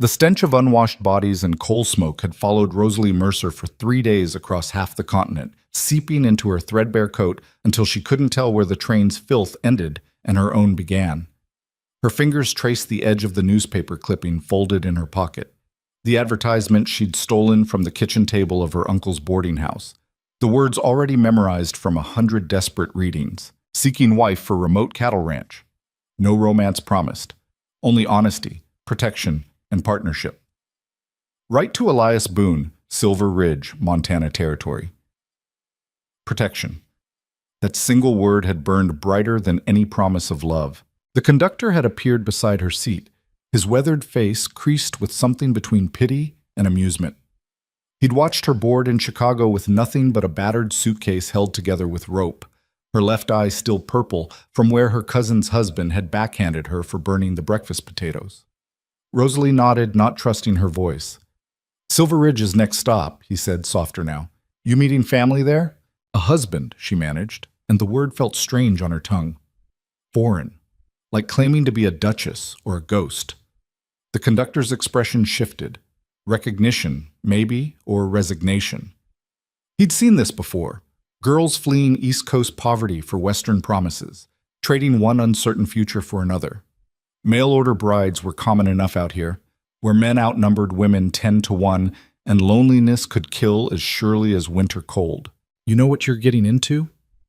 The stench of unwashed bodies and coal smoke had followed Rosalie Mercer for 3 days across half the continent, seeping into her threadbare coat until she couldn't tell where the train's filth ended and her own began. Her fingers traced the edge of the newspaper clipping folded in her pocket, the advertisement she'd stolen from the kitchen table of her uncle's boarding house, the words already memorized from 100 desperate readings. Seeking wife for remote cattle ranch. No romance promised. Only honesty, protection, and partnership. Write to Elias Boone, Silver Ridge, Montana Territory. Protection. That single word had burned brighter than any promise of love. The conductor had appeared beside her seat, his weathered face creased with something between pity and amusement. He'd watched her board in Chicago with nothing but a battered suitcase held together with rope, her left eye still purple from where her cousin's husband had backhanded her for burning the breakfast potatoes. Rosalie nodded, not trusting her voice. Silver Ridge is next stop, he said, softer now. You meeting family there? A husband, she managed, and the word felt strange on her tongue. Foreign, like claiming to be a duchess or a ghost. The conductor's expression shifted. Recognition, maybe, or resignation. He'd seen this before. Girls fleeing East Coast poverty for Western promises, trading one uncertain future for another. Mail-order brides were common enough out here, where men outnumbered women 10-1, and loneliness could kill as surely as winter cold. You know what you're getting into?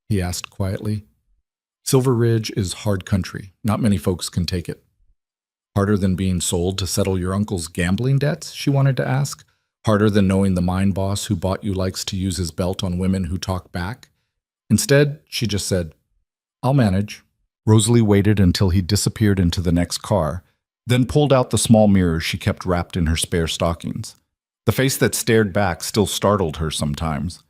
He asked quietly. Silver Ridge is hard country. Not many folks can take it. Harder than being sold to settle your uncle's gambling debts, she wanted to ask. Harder than knowing the mine boss who bought you likes to use his belt on women who talk back? Instead, she just said, I'll manage. Rosalie waited until he disappeared into the next car, then pulled out the small mirror she kept wrapped in her spare stockings. The face that stared back still startled her sometimes.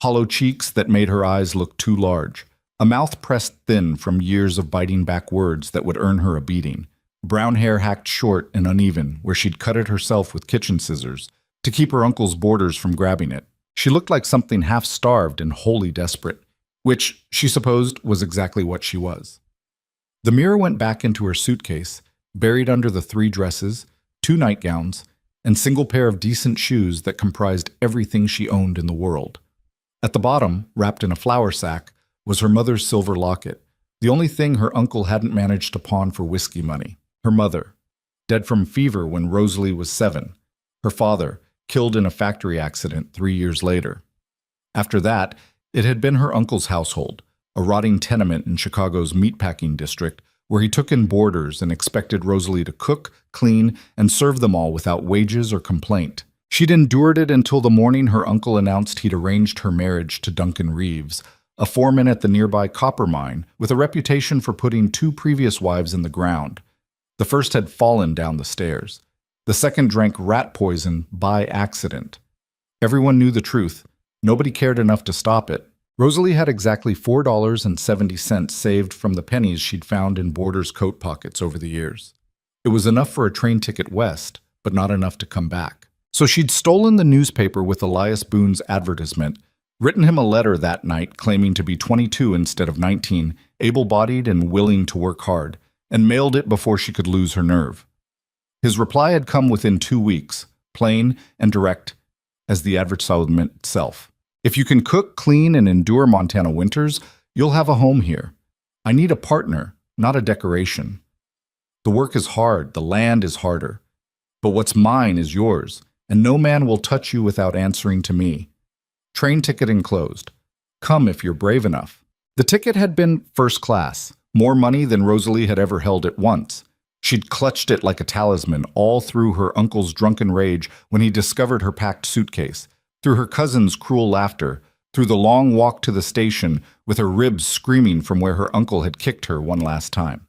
Hollow cheeks that made her eyes look too large, a mouth pressed thin from years of biting back words that would earn her a beating, brown hair hacked short and uneven where she'd cut it herself with kitchen scissors, to keep her uncle's boarders from grabbing it. She looked like something half-starved and wholly desperate, which, she supposed, was exactly what she was. The mirror went back into her suitcase, buried under the 3 dresses, 2 nightgowns, and single pair of decent shoes that comprised everything she owned in the world. At the bottom, wrapped in a flour sack, was her mother's silver locket, the only thing her uncle hadn't managed to pawn for whiskey money. Her mother, dead from fever when Rosalie was 7. Her father, killed in a factory accident 3 years later. After that, it had been her uncle's household, a rotting tenement in Chicago's meatpacking district, where he took in boarders and expected Rosalie to cook, clean, and serve them all without wages or complaint. She'd endured it until the morning her uncle announced he'd arranged her marriage to Duncan Reeves, a foreman at the nearby copper mine with a reputation for putting 2 previous wives in the ground. The first had fallen down the stairs. The second drank rat poison by accident. Everyone knew the truth. Nobody cared enough to stop it. Rosalie had exactly $4.70 saved from the pennies she'd found in boarders' coat pockets over the years. It was enough for a train ticket west, but not enough to come back. So she'd stolen the newspaper with Elias Boone's advertisement, written him a letter that night claiming to be 22 instead of 19, able-bodied and willing to work hard, and mailed it before she could lose her nerve. His reply had come within 2 weeks, plain and direct as the advertisement itself. If you can cook, clean, and endure Montana winters, you'll have a home here. I need a partner, not a decoration. The work is hard, the land is harder. But what's mine is yours, and no man will touch you without answering to me. Train ticket enclosed. Come if you're brave enough. The ticket had been first class, more money than Rosalie had ever held at once. She'd clutched it like a talisman all through her uncle's drunken rage when he discovered her packed suitcase, through her cousin's cruel laughter, through the long walk to the station with her ribs screaming from where her uncle had kicked her one last time.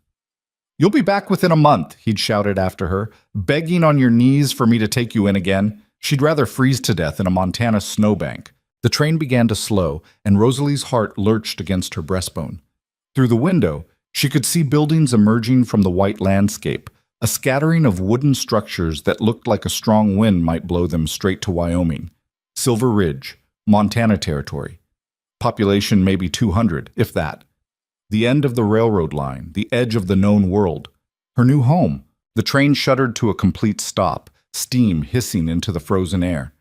You'll be back within a month, he'd shouted after her, begging on your knees for me to take you in again. She'd rather freeze to death in a Montana snowbank. The train began to slow, and Rosalie's heart lurched against her breastbone. Through the window, she could see buildings emerging from the white landscape, a scattering of wooden structures that looked like a strong wind might blow them straight to Wyoming. Silver Ridge, Montana Territory. Population maybe 200, if that. The end of the railroad line, the edge of the known world. Her new home. The train shuddered to a complete stop, steam hissing into the frozen air.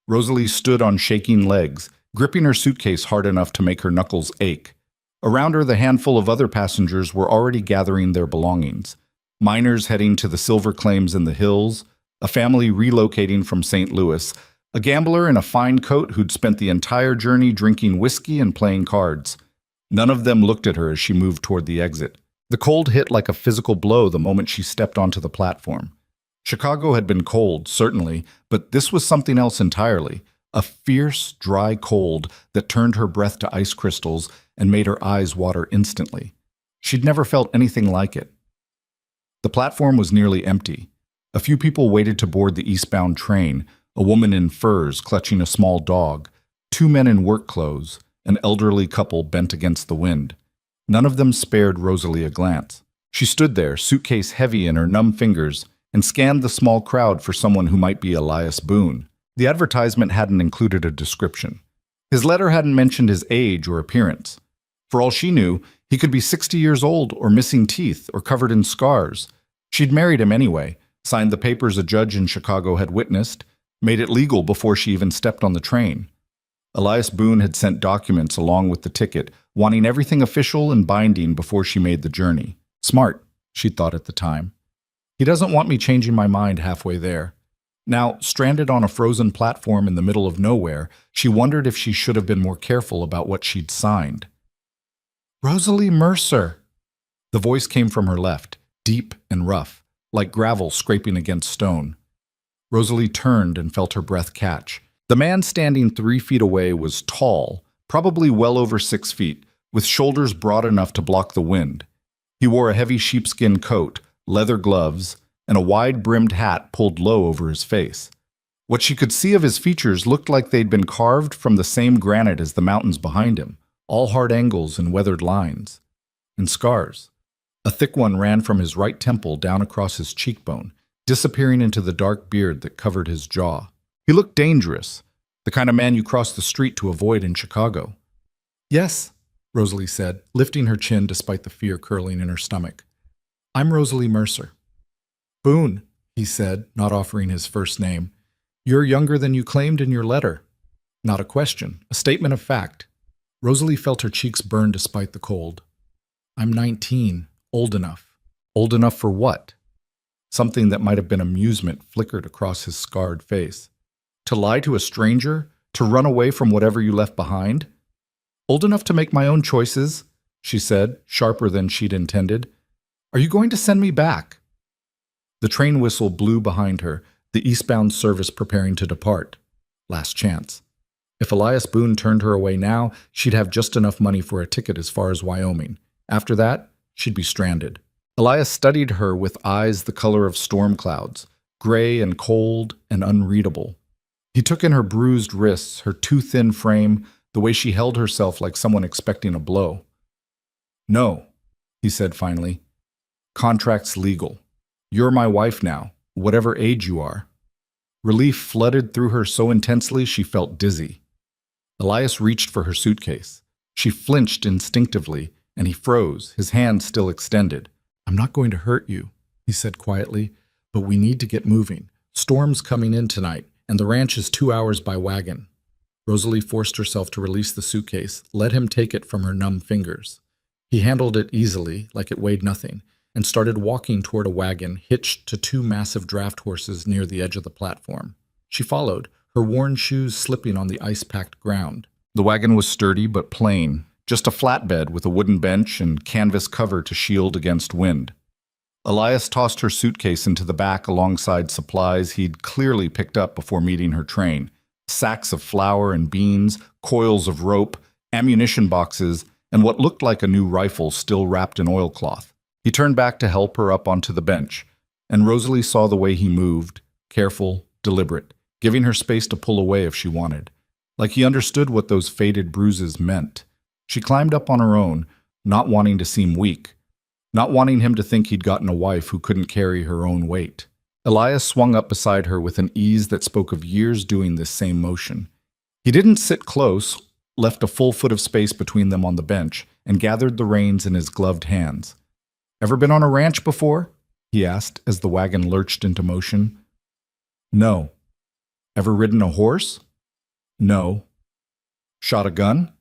Rosalie stood on shaking legs, gripping her suitcase hard enough to make her knuckles ache. Around her, the handful of other passengers were already gathering their belongings. Miners heading to the silver claims in the hills, a family relocating from St. Louis, a gambler in a fine coat who'd spent the entire journey drinking whiskey and playing cards. None of them looked at her as she moved toward the exit. The cold hit like a physical blow the moment she stepped onto the platform. Chicago had been cold, certainly, but this was something else entirely. A fierce, dry cold that turned her breath to ice crystals and made her eyes water instantly. She'd never felt anything like it. The platform was nearly empty. A few people waited to board the eastbound train, a woman in furs clutching a small dog, two men in work clothes, an elderly couple bent against the wind. None of them spared Rosalie a glance. She stood there, suitcase heavy in her numb fingers, and scanned the small crowd for someone who might be Elias Boone. The advertisement hadn't included a description. His letter hadn't mentioned his age or appearance. For all she knew, he could be 60 years old or missing teeth or covered in scars. She'd married him anyway, signed the papers a judge in Chicago had witnessed, made it legal before she even stepped on the train. Elias Boone had sent documents along with the ticket, wanting everything official and binding before she made the journey. Smart, she'd thought at the time. He doesn't want me changing my mind halfway there. Now, stranded on a frozen platform in the middle of nowhere, she wondered if she should have been more careful about what she'd signed. "Rosalie Mercer." The voice came from her left, deep and rough, like gravel scraping against stone. Rosalie turned and felt her breath catch. The man standing 3 feet away was tall, probably well over 6 feet, with shoulders broad enough to block the wind. He wore a heavy sheepskin coat, leather gloves, and a wide-brimmed hat pulled low over his face. What she could see of his features looked like they'd been carved from the same granite as the mountains behind him, all hard angles and weathered lines. And scars. A thick one ran from his right temple down across his cheekbone, disappearing into the dark beard that covered his jaw. He looked dangerous, the kind of man you cross the street to avoid in Chicago. "Yes," Rosalie said, lifting her chin despite the fear curling in her stomach. "I'm Rosalie Mercer." "Boone," he said, not offering his first name. "You're younger than you claimed in your letter." Not a question, a statement of fact. Rosalie felt her cheeks burn despite the cold. "I'm 19, old enough." Old enough for what? Something that might have been amusement flickered across his scarred face. To lie to a stranger? To run away from whatever you left behind? "Old enough to make my own choices," she said, sharper than she'd intended. "Are you going to send me back?" The train whistle blew behind her, the eastbound service preparing to depart. Last chance. If Elias Boone turned her away now, she'd have just enough money for a ticket as far as Wyoming. After that, she'd be stranded. Elias studied her with eyes the color of storm clouds, gray and cold and unreadable. He took in her bruised wrists, her too thin frame, the way she held herself like someone expecting a blow. "No," he said finally. "Contract's legal. You're my wife now, whatever age you are." Relief flooded through her so intensely she felt dizzy. Elias reached for her suitcase. She flinched instinctively, and he froze, his hand still extended. "I'm not going to hurt you," he said quietly, "but we need to get moving. Storm's coming in tonight, and the ranch is 2 hours by wagon." Rosalie forced herself to release the suitcase, let him take it from her numb fingers. He handled it easily, like it weighed nothing, and started walking toward a wagon hitched to 2 massive draft horses near the edge of the platform. She followed, her worn shoes slipping on the ice-packed ground. The wagon was sturdy but plain, just a flatbed with a wooden bench and canvas cover to shield against wind. Elias tossed her suitcase into the back alongside supplies he'd clearly picked up before meeting her train. Sacks of flour and beans, coils of rope, ammunition boxes, and what looked like a new rifle still wrapped in oilcloth. He turned back to help her up onto the bench, and Rosalie saw the way he moved, careful, deliberate, giving her space to pull away if she wanted. Like he understood what those faded bruises meant. She climbed up on her own, not wanting to seem weak, not wanting him to think he'd gotten a wife who couldn't carry her own weight. Elias swung up beside her with an ease that spoke of years doing this same motion. He didn't sit close, left a full foot of space between them on the bench, and gathered the reins in his gloved hands. "Ever been on a ranch before?" he asked as the wagon lurched into motion. No. Ever ridden a horse? No. Shot a gun?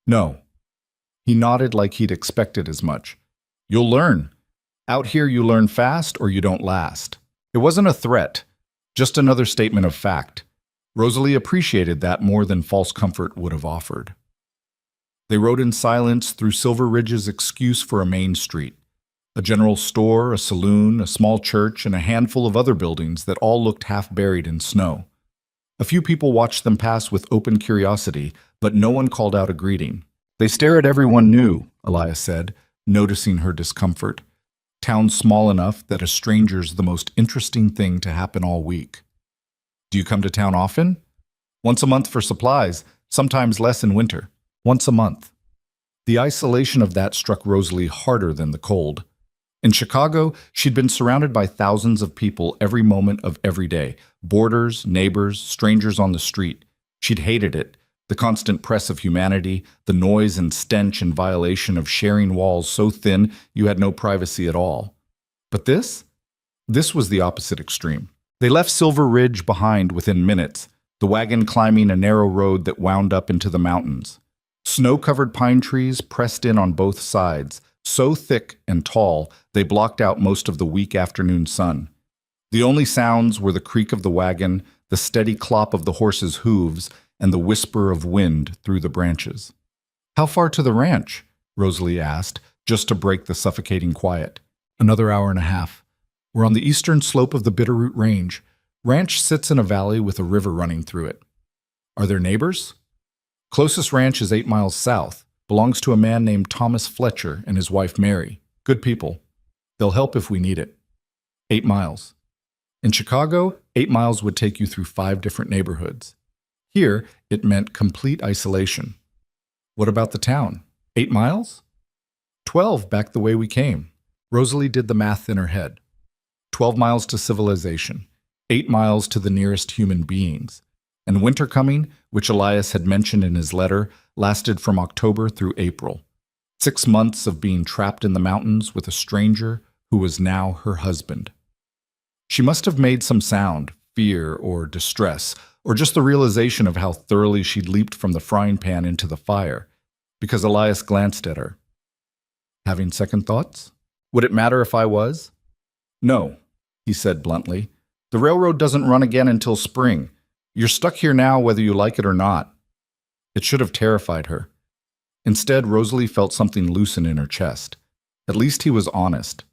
No. He nodded like he'd expected as much. You'll learn. Out here you learn fast or you don't last. It wasn't a threat, just another statement of fact. Rosalie appreciated that more than false comfort would have offered. They rode in silence through Silver Ridge's excuse for a main street. A general store, a saloon, a small church, and a handful of other buildings that all looked half buried in snow. A few people watched them pass with open curiosity, but no one called out a greeting. They stare at everyone new, Elias said, noticing her discomfort. Town small enough that a stranger's the most interesting thing to happen all week. Do you come to town often? Once a month for supplies, sometimes less in winter. Once a month. The isolation of that struck Rosalie harder than the cold. In Chicago, she'd been surrounded by thousands of people every moment of every day. Boarders, neighbors, strangers on the street. She'd hated it. The constant press of humanity, the noise and stench and violation of sharing walls so thin you had no privacy at all. But this was the opposite extreme. They left Silver Ridge behind within minutes, the wagon climbing a narrow road that wound up into the mountains. Snow-covered pine trees pressed in on both sides, so thick and tall they blocked out most of the weak afternoon sun. The only sounds were the creak of the wagon, the steady clop of the horses' hooves, and the whisper of wind through the branches. "How far to the ranch?" Rosalie asked, just to break the suffocating quiet. "Another hour and a half. We're on the eastern slope of the Bitterroot Range. Ranch sits in a valley with a river running through it. Are there neighbors?" "Closest ranch is 8 miles south. Belongs to a man named Thomas Fletcher and his wife Mary. Good people. They'll help if we need it." 8 miles. In Chicago, 8 miles would take you through 5 different neighborhoods. Here, it meant complete isolation. What about the town? 8 miles? 12 back the way we came. Rosalie did the math in her head. 12 miles to civilization. 8 miles to the nearest human beings. And winter coming, which Elias had mentioned in his letter, lasted from October through April. 6 months of being trapped in the mountains with a stranger who was now her husband. She must have made some sound, fear or distress, or just the realization of how thoroughly she'd leaped from the frying pan into the fire, because Elias glanced at her. "Having second thoughts? Would it matter if I was?" "No," he said bluntly. "The railroad doesn't run again until spring. You're stuck here now whether you like it or not." It should have terrified her. Instead, Rosalie felt something loosen in her chest. At least he was honest.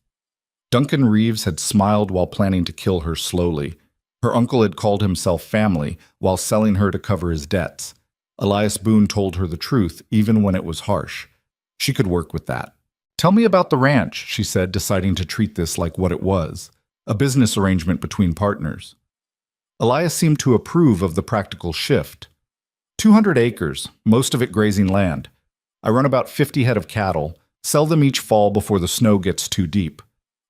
Duncan Reeves had smiled while planning to kill her slowly. Her uncle had called himself family while selling her to cover his debts. Elias Boone told her the truth, even when it was harsh. She could work with that. "Tell me about the ranch," she said, deciding to treat this like what it was, a business arrangement between partners. Elias seemed to approve of the practical shift. 200 acres, most of it grazing land. I run about 50 head of cattle, sell them each fall before the snow gets too deep.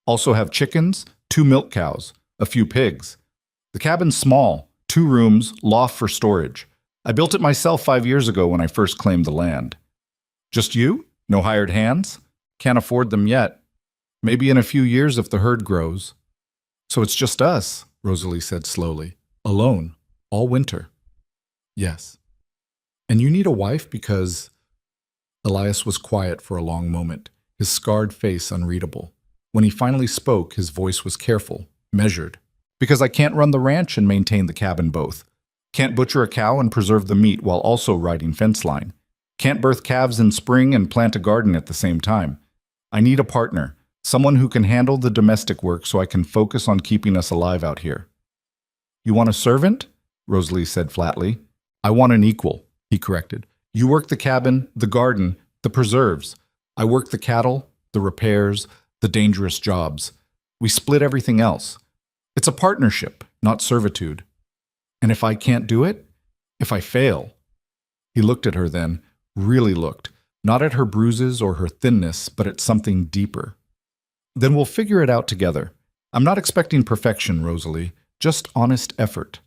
Also have chickens, 2 milk cows, a few pigs. The cabin's small, 2 rooms, loft for storage. I built it myself 5 years ago when I first claimed the land." "Just you? No hired hands?" "Can't afford them yet. Maybe in a few years if the herd grows." "So it's just us," Rosalie said slowly. "Alone, all winter." "Yes." "And you need a wife because—" Elias was quiet for a long moment, his scarred face unreadable. When he finally spoke, his voice was careful, measured. "Because I can't run the ranch and maintain the cabin both. Can't butcher a cow and preserve the meat while also riding fence line. Can't birth calves in spring and plant a garden at the same time. I need a partner, someone who can handle the domestic work so I can focus on keeping us alive out here." "You want a servant?" Rosalie said flatly. "I want an equal," he corrected. "You work the cabin, the garden, the preserves. I work the cattle, the repairs, the dangerous jobs. We split everything else. It's a partnership, not servitude. And if I can't do it? If I fail?" He looked at her then, really looked, not at her bruises or her thinness, but at something deeper. "Then we'll figure it out together. I'm not expecting perfection, Rosalie, just honest effort."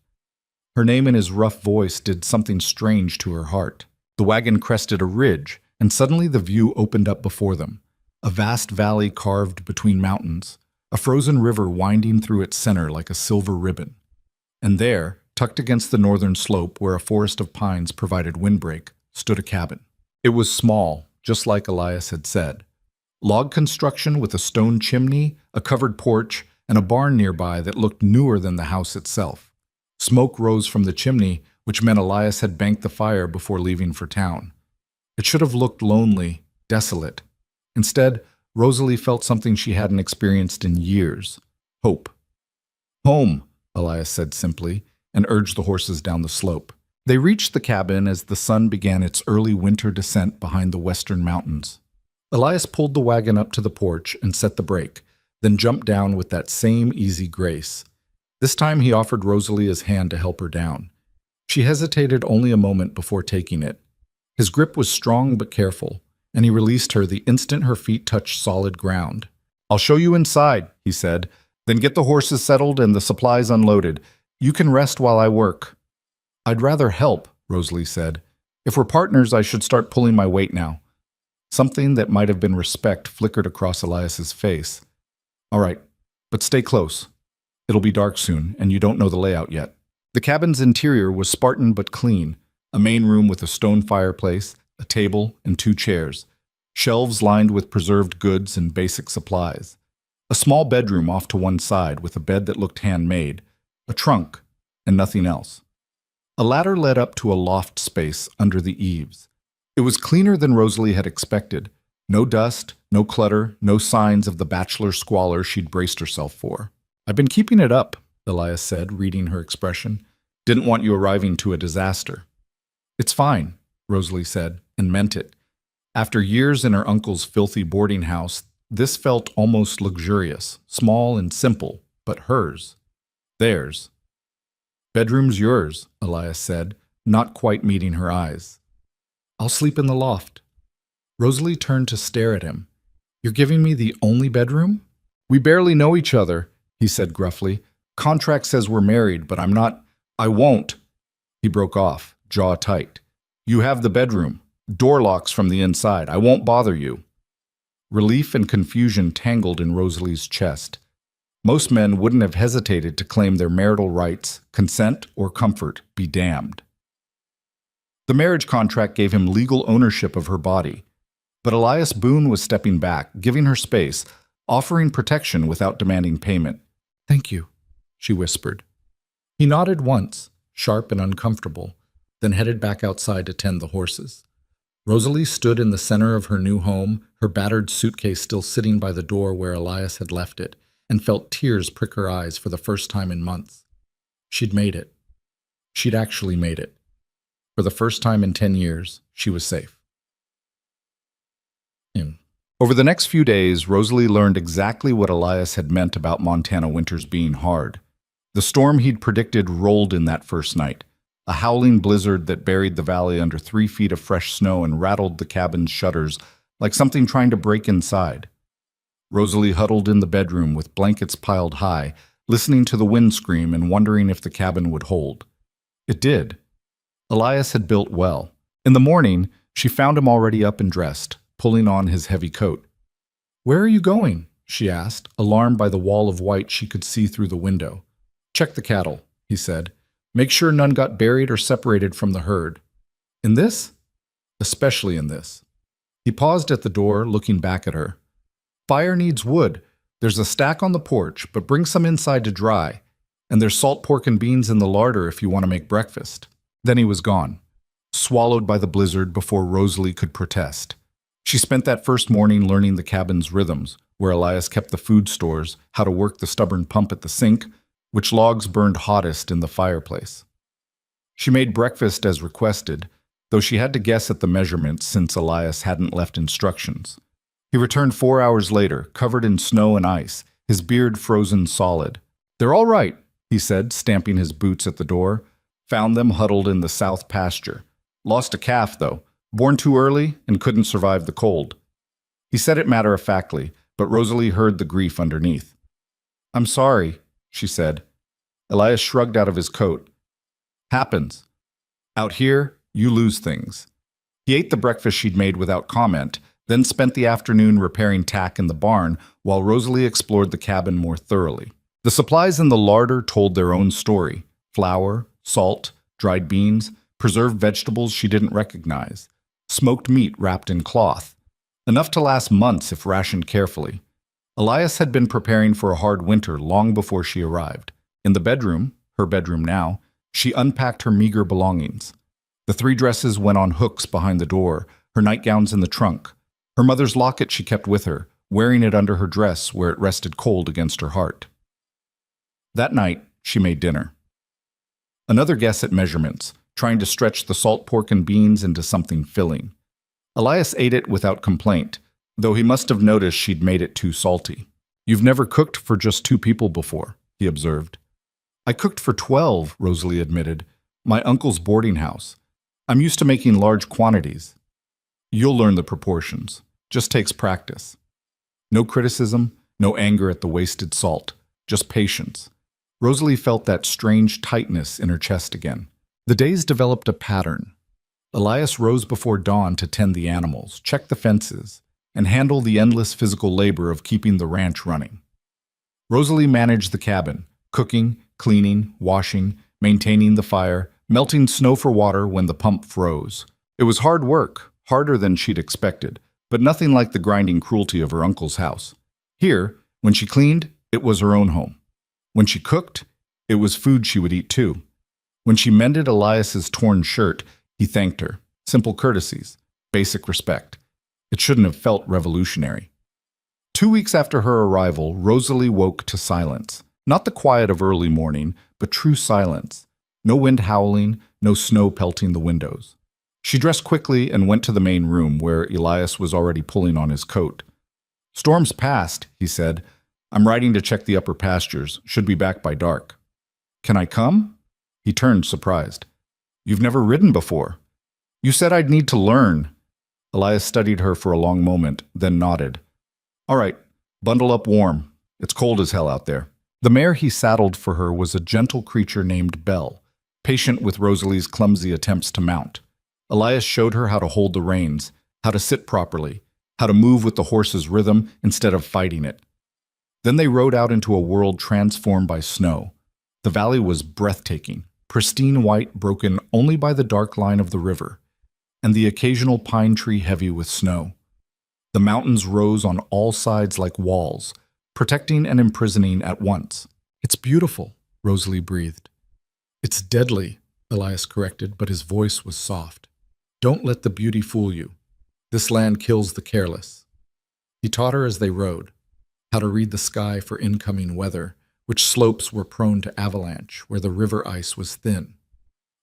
Her name in his rough voice did something strange to her heart. The wagon crested a ridge, and suddenly the view opened up before them. A vast valley carved between mountains, a frozen river winding through its center like a silver ribbon. And there, tucked against the northern slope where a forest of pines provided windbreak, stood a cabin. It was small, just like Elias had said. Log construction with a stone chimney, a covered porch, and a barn nearby that looked newer than the house itself. Smoke rose from the chimney, which meant Elias had banked the fire before leaving for town. It should have looked lonely, desolate. Instead, Rosalie felt something she hadn't experienced in years: hope. "Home," Elias said simply, and urged the horses down the slope. They reached the cabin as the sun began its early winter descent behind the western mountains. Elias pulled the wagon up to the porch and set the brake, then jumped down with that same easy grace. This time he offered Rosalie his hand to help her down. She hesitated only a moment before taking it. His grip was strong but careful, and he released her the instant her feet touched solid ground. "I'll show you inside," he said. "Then get the horses settled and the supplies unloaded. You can rest while I work." "I'd rather help," Rosalie said. "If we're partners, I should start pulling my weight now." Something that might have been respect flickered across Elias's face. "All right, but stay close. It'll be dark soon, and you don't know the layout yet." The cabin's interior was Spartan but clean: a main room with a stone fireplace, a table, and 2 chairs, shelves lined with preserved goods and basic supplies. A small bedroom off to one side with a bed that looked handmade, a trunk, and nothing else. A ladder led up to a loft space under the eaves. It was cleaner than Rosalie had expected. No dust, no clutter, no signs of the bachelor squalor she'd braced herself for. "I've been keeping it up," Elias said, reading her expression. "Didn't want you arriving to a disaster." "It's fine," Rosalie said, and meant it. After years in her uncle's filthy boarding house, this felt almost luxurious, small and simple, but hers. Theirs. "Bedroom's yours," Elias said, not quite meeting her eyes. "I'll sleep in the loft." Rosalie turned to stare at him. "You're giving me the only bedroom?" "We barely know each other," he said gruffly. "Contract says we're married, but I'm not. I won't." He broke off, jaw tight. "You have the bedroom. Door locks from the inside. I won't bother you." Relief and confusion tangled in Rosalie's chest. Most men wouldn't have hesitated to claim their marital rights, consent, or comfort be damned. The marriage contract gave him legal ownership of her body. But Elias Boone was stepping back, giving her space, offering protection without demanding payment. "Thank you," she whispered. He nodded once, sharp and uncomfortable, then headed back outside to tend the horses. Rosalie stood in the center of her new home, her battered suitcase still sitting by the door where Elias had left it, and felt tears prick her eyes for the first time in months. She'd made it. She'd actually made it. For the first time in 10 years, she was safe. Over the next few days, Rosalie learned exactly what Elias had meant about Montana winters being hard. The storm he'd predicted rolled in that first night, a howling blizzard that buried the valley under 3 feet of fresh snow and rattled the cabin's shutters like something trying to break inside. Rosalie huddled in the bedroom with blankets piled high, listening to the wind scream and wondering if the cabin would hold. It did. Elias had built well. In the morning, she found him already up and dressed, pulling on his heavy coat. "Where are you going?" she asked, alarmed by the wall of white she could see through the window. "Check the cattle," he said. "Make sure none got buried or separated from the herd." "In this?" "Especially in this." He paused at the door, looking back at her. "Fire needs wood. There's a stack on the porch, but bring some inside to dry. And there's salt pork and beans in the larder if you want to make breakfast." Then he was gone, swallowed by the blizzard before Rosalie could protest. She spent that first morning learning the cabin's rhythms, where Elias kept the food stores, how to work the stubborn pump at the sink, which logs burned hottest in the fireplace. She made breakfast as requested, though she had to guess at the measurements since Elias hadn't left instructions. He returned 4 hours later, covered in snow and ice, his beard frozen solid. "They're all right," he said, stamping his boots at the door. "Found them huddled in the south pasture. Lost a calf, though. Born too early and couldn't survive the cold." He said it matter-of-factly, but Rosalie heard the grief underneath. "I'm sorry," she said. Elias shrugged out of his coat. "Happens. Out here, you lose things." He ate the breakfast she'd made without comment, then spent the afternoon repairing tack in the barn while Rosalie explored the cabin more thoroughly. The supplies in the larder told their own story. flour, salt, dried beans, preserved vegetables she didn't recognize, smoked meat wrapped in cloth, enough to last months if rationed carefully. Elias had been preparing for a hard winter long before she arrived. In the bedroom, her bedroom now, she unpacked her meager belongings. The 3 dresses went on hooks behind the door, her nightgowns in the trunk. Her mother's locket she kept with her, wearing it under her dress where it rested cold against her heart. That night, she made dinner. Another guess at measurements, trying to stretch the salt pork and beans into something filling. Elias ate it without complaint, though he must have noticed she'd made it too salty. "You've never cooked for just 2 people before," he observed. "I cooked for 12, Rosalie admitted. "My uncle's boarding house. I'm used to making large quantities." "You'll learn the proportions. Just takes practice." No criticism, no anger at the wasted salt, just patience. Rosalie felt that strange tightness in her chest again. The days developed a pattern. Elias rose before dawn to tend the animals, check the fences, and handle the endless physical labor of keeping the ranch running. Rosalie managed the cabin, cooking, cleaning, washing, maintaining the fire, melting snow for water when the pump froze. It was hard work, harder than she'd expected, but nothing like the grinding cruelty of her uncle's house. Here, when she cleaned, it was her own home. When she cooked, it was food she would eat too. When she mended Elias's torn shirt, he thanked her. Simple courtesies, basic respect. It shouldn't have felt revolutionary. 2 weeks after her arrival, Rosalie woke to silence. Not the quiet of early morning, but true silence. No wind howling, no snow pelting the windows. She dressed quickly and went to the main room where Elias was already pulling on his coat. "Storm's past," he said. "I'm riding to check the upper pastures. Should be back by dark." "Can I come?" He turned, surprised. "You've never ridden before." "You said I'd need to learn." Elias studied her for a long moment, then nodded. "All right, bundle up warm. It's cold as hell out there." The mare he saddled for her was a gentle creature named Belle, patient with Rosalie's clumsy attempts to mount. Elias showed her how to hold the reins, how to sit properly, how to move with the horse's rhythm instead of fighting it. Then they rode out into a world transformed by snow. The valley was breathtaking, pristine white broken only by the dark line of the river, and the occasional pine tree heavy with snow. The mountains rose on all sides like walls, protecting and imprisoning at once. "It's beautiful," Rosalie breathed. "It's deadly," Elias corrected, but his voice was soft. "Don't let the beauty fool you. This land kills the careless." He taught her as they rode, how to read the sky for incoming weather, which slopes were prone to avalanche, where the river ice was thin.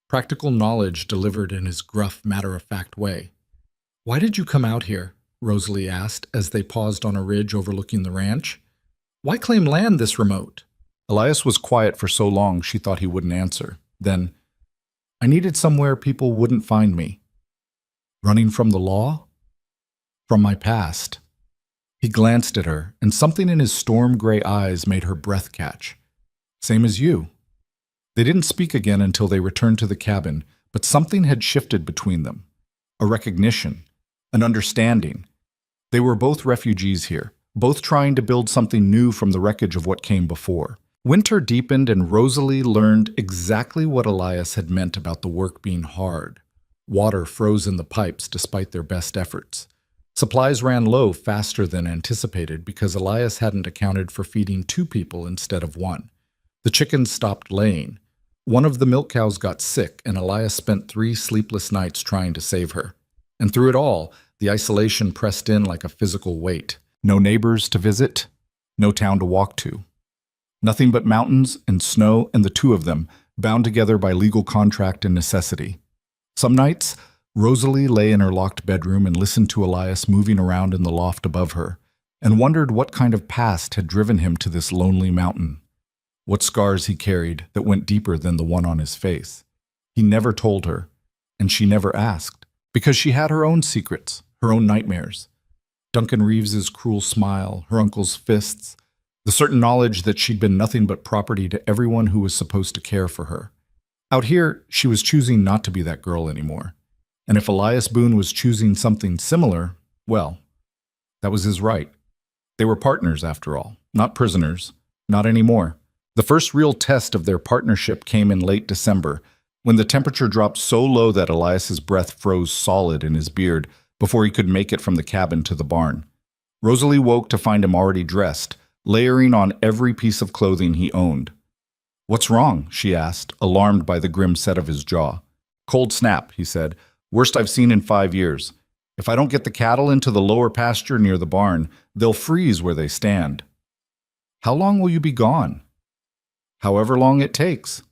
Practical knowledge delivered in his gruff, matter-of-fact way. "Why did you come out here?" Rosalie asked as they paused on a ridge overlooking the ranch. "Why claim land this remote?" Elias was quiet for so long she thought he wouldn't answer. Then, "I needed somewhere people wouldn't find me." "Running from the law?" "From my past." He glanced at her, and something in his storm-gray eyes made her breath catch. "Same as you." They didn't speak again until they returned to the cabin, but something had shifted between them. A recognition, an understanding. They were both refugees here, both trying to build something new from the wreckage of what came before. Winter deepened and Rosalie learned exactly what Elias had meant about the work being hard. Water froze in the pipes despite their best efforts. Supplies ran low faster than anticipated because Elias hadn't accounted for feeding 2 people instead of 1. The chickens stopped laying. One of the milk cows got sick, and Elias spent 3 sleepless nights trying to save her. And through it all, the isolation pressed in like a physical weight. No neighbors to visit, no town to walk to. Nothing but mountains and snow and the 2 of them, bound together by legal contract and necessity. Some nights, Rosalie lay in her locked bedroom and listened to Elias moving around in the loft above her, and wondered what kind of past had driven him to this lonely mountain. What scars he carried that went deeper than the one on his face. He never told her, and she never asked, because she had her own secrets, her own nightmares. Duncan Reeves's cruel smile, her uncle's fists, the certain knowledge that she'd been nothing but property to everyone who was supposed to care for her. Out here, she was choosing not to be that girl anymore. And if Elias Boone was choosing something similar, well, that was his right. They were partners, after all, not prisoners, not anymore. The first real test of their partnership came in late December, when the temperature dropped so low that Elias's breath froze solid in his beard before he could make it from the cabin to the barn. Rosalie woke to find him already dressed, layering on every piece of clothing he owned. "What's wrong?" she asked, alarmed by the grim set of his jaw. "Cold snap," he said. "Worst I've seen in 5 years. If I don't get the cattle into the lower pasture near the barn, they'll freeze where they stand." "How long will you be gone?" "However long it takes."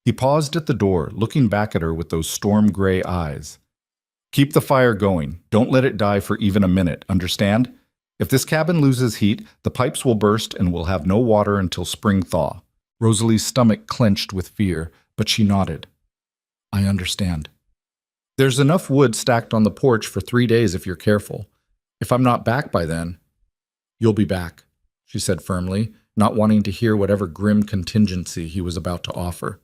He paused at the door, looking back at her with those storm-gray eyes. "Keep the fire going. Don't let it die for even a minute, understand? If this cabin loses heat, the pipes will burst and we'll have no water until spring thaw." Rosalie's stomach clenched with fear, but she nodded. "I understand. There's enough wood stacked on the porch for 3 days if you're careful. If I'm not back by then—" "You'll be back," she said firmly, not wanting to hear whatever grim contingency he was about to offer.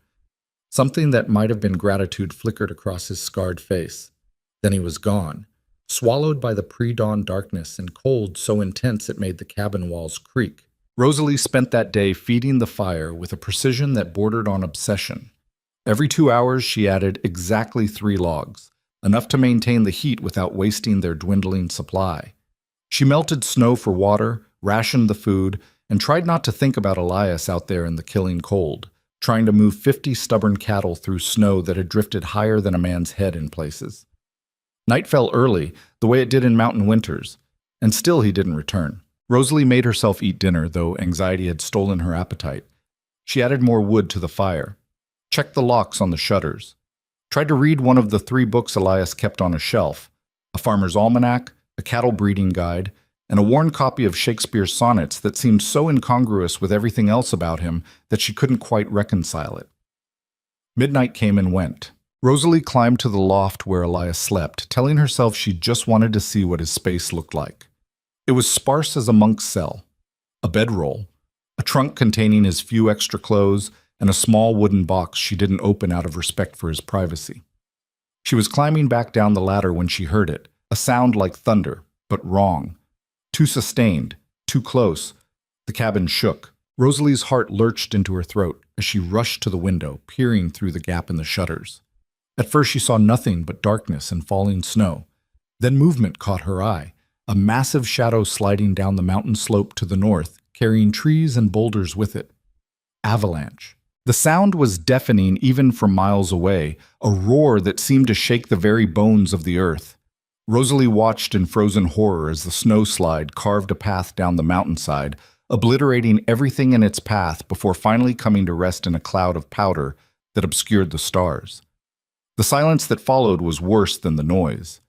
Something that might have been gratitude flickered across his scarred face. Then he was gone, swallowed by the pre-dawn darkness and cold so intense it made the cabin walls creak. Rosalie spent that day feeding the fire with a precision that bordered on obsession. Every 2 hours she added exactly 3 logs, enough to maintain the heat without wasting their dwindling supply. She melted snow for water, rationed the food, and tried not to think about Elias out there in the killing cold, trying to move 50 stubborn cattle through snow that had drifted higher than a man's head in places. Night fell early, the way it did in mountain winters, and still he didn't return. Rosalie made herself eat dinner, though anxiety had stolen her appetite. She added more wood to the fire, checked the locks on the shutters, tried to read one of the 3 books Elias kept on a shelf, a farmer's almanac, a cattle breeding guide, and a worn copy of Shakespeare's sonnets that seemed so incongruous with everything else about him that she couldn't quite reconcile it. Midnight came and went. Rosalie climbed to the loft where Elias slept, telling herself she just wanted to see what his space looked like. It was sparse as a monk's cell. A bedroll, a trunk containing his few extra clothes, and a small wooden box she didn't open out of respect for his privacy. She was climbing back down the ladder when she heard it, a sound like thunder, but wrong. Too sustained, too close. The cabin shook. Rosalie's heart lurched into her throat as she rushed to the window, peering through the gap in the shutters. At first she saw nothing but darkness and falling snow. Then movement caught her eye, a massive shadow sliding down the mountain slope to the north, carrying trees and boulders with it. Avalanche. The sound was deafening even from miles away, a roar that seemed to shake the very bones of the earth. Rosalie watched in frozen horror as the snowslide carved a path down the mountainside, obliterating everything in its path before finally coming to rest in a cloud of powder that obscured the stars. The silence that followed was worse than the noise.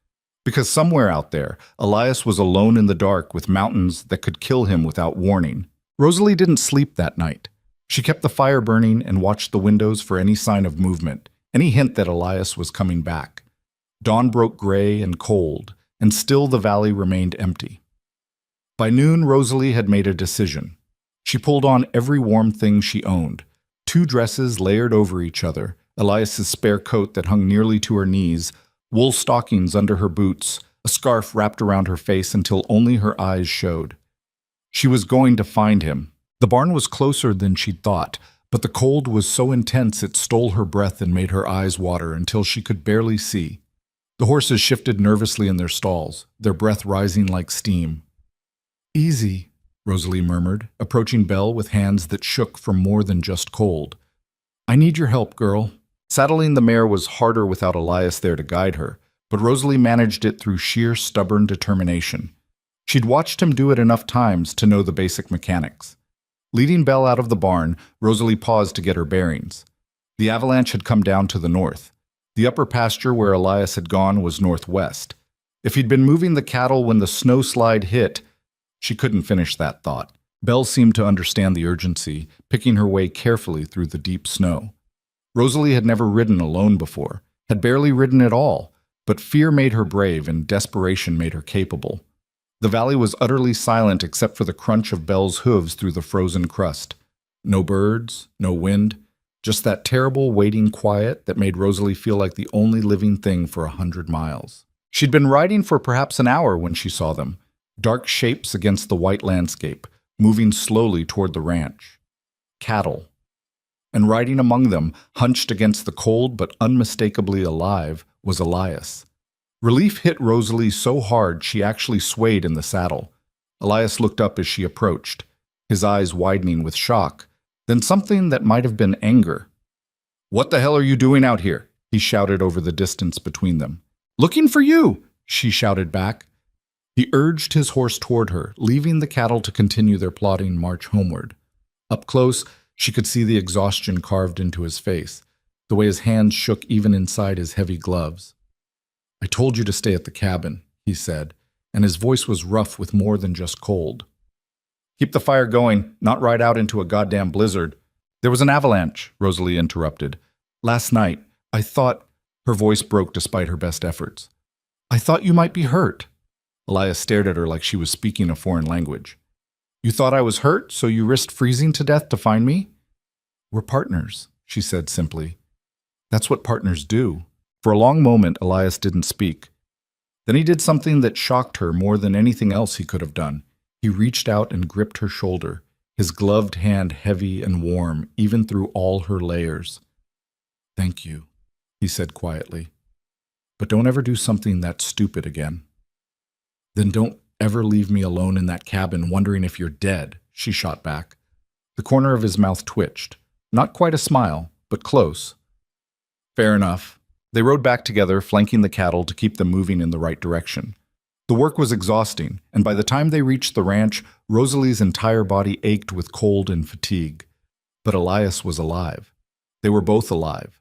Because somewhere out there, Elias was alone in the dark with mountains that could kill him without warning. Rosalie didn't sleep that night. She kept the fire burning and watched the windows for any sign of movement, any hint that Elias was coming back. Dawn broke gray and cold, and still the valley remained empty. By noon, Rosalie had made a decision. She pulled on every warm thing she owned, 2 dresses layered over each other, Elias's spare coat that hung nearly to her knees, wool stockings under her boots, a scarf wrapped around her face until only her eyes showed. She was going to find him. The barn was closer than she'd thought, but the cold was so intense it stole her breath and made her eyes water until she could barely see. The horses shifted nervously in their stalls, their breath rising like steam. "Easy," Rosalie murmured, approaching Belle with hands that shook from more than just cold. "I need your help, girl." Saddling the mare was harder without Elias there to guide her, but Rosalie managed it through sheer stubborn determination. She'd watched him do it enough times to know the basic mechanics. Leading Belle out of the barn, Rosalie paused to get her bearings. The avalanche had come down to the north. The upper pasture where Elias had gone was northwest. If he'd been moving the cattle when the snowslide hit, she couldn't finish that thought. Belle seemed to understand the urgency, picking her way carefully through the deep snow. Rosalie had never ridden alone before, had barely ridden at all, but fear made her brave and desperation made her capable. The valley was utterly silent except for the crunch of Belle's hooves through the frozen crust. No birds, no wind, just that terrible waiting quiet that made Rosalie feel like the only living thing for 100 miles. She'd been riding for perhaps an hour when she saw them, dark shapes against the white landscape, moving slowly toward the ranch. cattle. And riding among them, hunched against the cold but unmistakably alive, was Elias. Relief hit Rosalie so hard she actually swayed in the saddle. Elias looked up as she approached, his eyes widening with shock, then something that might have been anger. "What the hell are you doing out here?" he shouted over the distance between them. "Looking for you," she shouted back. He urged his horse toward her, leaving the cattle to continue their plodding march homeward. Up close, she could see the exhaustion carved into his face, the way his hands shook even inside his heavy gloves. "I told you to stay at the cabin," he said, and his voice was rough with more than just cold. "Keep the fire going, not ride out into a goddamn blizzard." "There was an avalanche," Rosalie interrupted. "Last night, I thought—" Her voice broke despite her best efforts. "I thought you might be hurt." Elias stared at her like she was speaking a foreign language. "You thought I was hurt, so you risked freezing to death to find me?" "We're partners," she said simply. "That's what partners do." For a long moment, Elias didn't speak. Then he did something that shocked her more than anything else he could have done. He reached out and gripped her shoulder, his gloved hand heavy and warm, even through all her layers. "Thank you," he said quietly. "But don't ever do something that stupid again." "Then don't ever leave me alone in that cabin wondering if you're dead," she shot back. The corner of his mouth twitched. Not quite a smile, but close. "Fair enough." They rode back together, flanking the cattle to keep them moving in the right direction. The work was exhausting, and by the time they reached the ranch, Rosalie's entire body ached with cold and fatigue. But Elias was alive. They were both alive.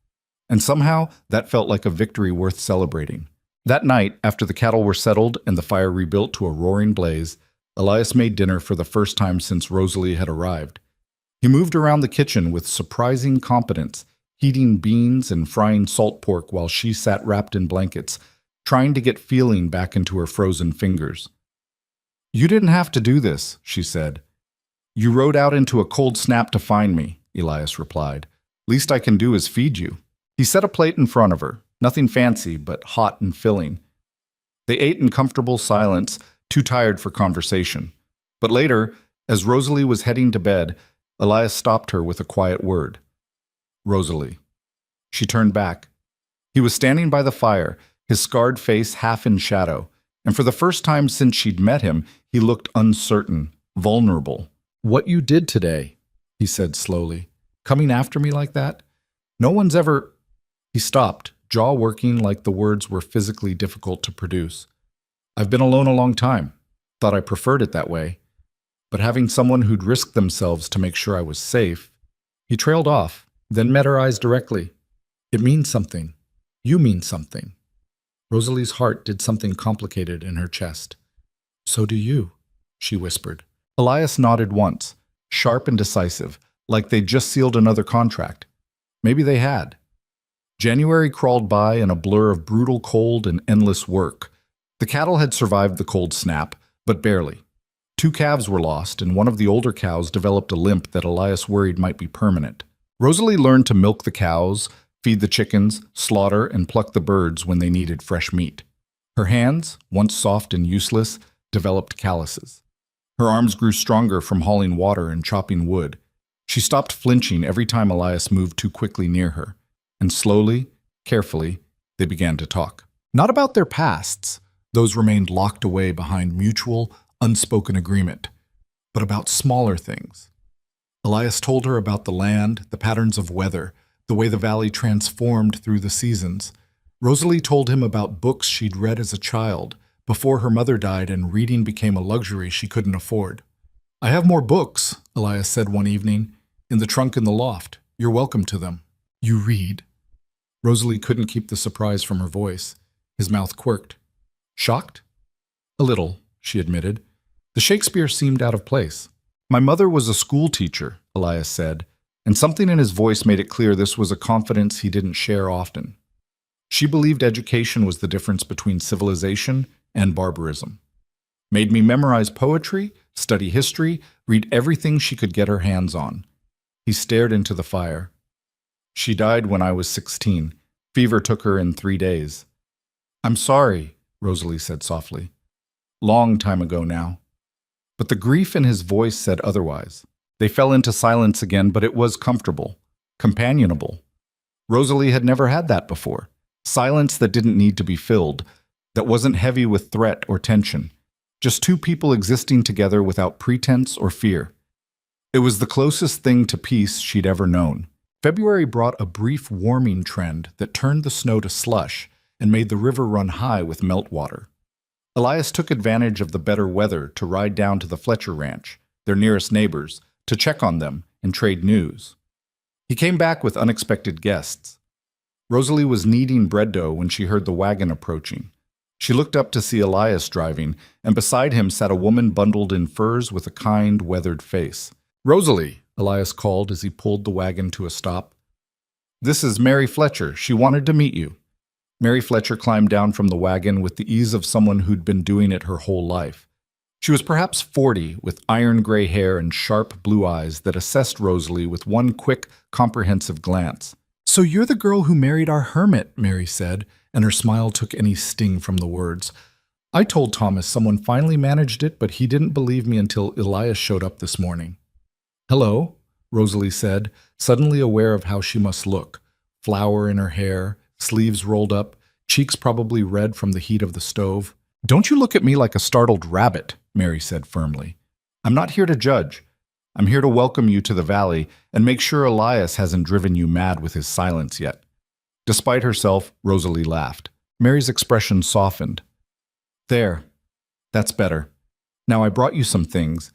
And somehow, that felt like a victory worth celebrating. That night, after the cattle were settled and the fire rebuilt to a roaring blaze, Elias made dinner for the first time since Rosalie had arrived. He moved around the kitchen with surprising competence, heating beans and frying salt pork while she sat wrapped in blankets, trying to get feeling back into her frozen fingers. "You didn't have to do this," she said. "You rode out into a cold snap to find me," Elias replied. "Least I can do is feed you." He set a plate in front of her, nothing fancy, but hot and filling. They ate in comfortable silence, too tired for conversation. But later, as Rosalie was heading to bed, Elias stopped her with a quiet word. "Rosalie." She turned back. He was standing by the fire, his scarred face half in shadow, and for the first time since she'd met him, he looked uncertain, vulnerable. "What you did today," he said slowly, "coming after me like that? No one's ever—" He stopped, jaw working like the words were physically difficult to produce. "I've been alone a long time. Thought I preferred it that way. But having someone who'd risk themselves to make sure I was safe—" He trailed off, then met her eyes directly. "It means something. You mean something." Rosalie's heart did something complicated in her chest. "So do you," she whispered. Elias nodded once, sharp and decisive, like they'd just sealed another contract. Maybe they had. January crawled by in a blur of brutal cold and endless work. The cattle had survived the cold snap, but barely. 2 calves were lost, and one of the older cows developed a limp that Elias worried might be permanent. Rosalie learned to milk the cows, feed the chickens, slaughter, and pluck the birds when they needed fresh meat. Her hands, once soft and useless, developed calluses. Her arms grew stronger from hauling water and chopping wood. She stopped flinching every time Elias moved too quickly near her, and slowly, carefully, they began to talk. Not about their pasts, those remained locked away behind mutual, unspoken agreement, but about smaller things. Elias told her about the land, the patterns of weather, the way the valley transformed through the seasons. Rosalie told him about books she'd read as a child, before her mother died and reading became a luxury she couldn't afford. "I have more books," Elias said one evening, "in the trunk in the loft. You're welcome to them." "You read?" Rosalie couldn't keep the surprise from her voice. His mouth quirked. "Shocked?" "A little," she admitted. The Shakespeare seemed out of place. "My mother was a school teacher," Elias said, and something in his voice made it clear this was a confidence he didn't share often. She believed education was the difference between civilization and barbarism. Made me memorize poetry, study history, read everything she could get her hands on. He stared into the fire. "She died when I was 16. Fever took her in 3 days." "I'm sorry," Rosalie said softly. "Long time ago now." But the grief in his voice said otherwise. They fell into silence again, but it was comfortable, companionable. Rosalie had never had that before. Silence that didn't need to be filled, that wasn't heavy with threat or tension. Just two people existing together without pretense or fear. It was the closest thing to peace she'd ever known. February brought a brief warming trend that turned the snow to slush and made the river run high with meltwater. Elias took advantage of the better weather to ride down to the Fletcher Ranch, their nearest neighbors, to check on them and trade news. He came back with unexpected guests. Rosalie was kneading bread dough when she heard the wagon approaching. She looked up to see Elias driving, and beside him sat a woman bundled in furs with a kind, weathered face. "Rosalie," Elias called as he pulled the wagon to a stop. "This is Mary Fletcher. She wanted to meet you." Mary Fletcher climbed down from the wagon with the ease of someone who'd been doing it her whole life. She was perhaps 40, with iron-gray hair and sharp blue eyes that assessed Rosalie with one quick, comprehensive glance. "So you're the girl who married our hermit," Mary said, and her smile took any sting from the words. "I told Thomas someone finally managed it, but he didn't believe me until Elias showed up this morning." "Hello," Rosalie said, suddenly aware of how she must look. Flour in her hair, sleeves rolled up, cheeks probably red from the heat of the stove. "Don't you look at me like a startled rabbit," Mary said firmly. "I'm not here to judge. I'm here to welcome you to the valley and make sure Elias hasn't driven you mad with his silence yet." Despite herself, Rosalie laughed. Mary's expression softened. "There. That's better. Now I brought you some things."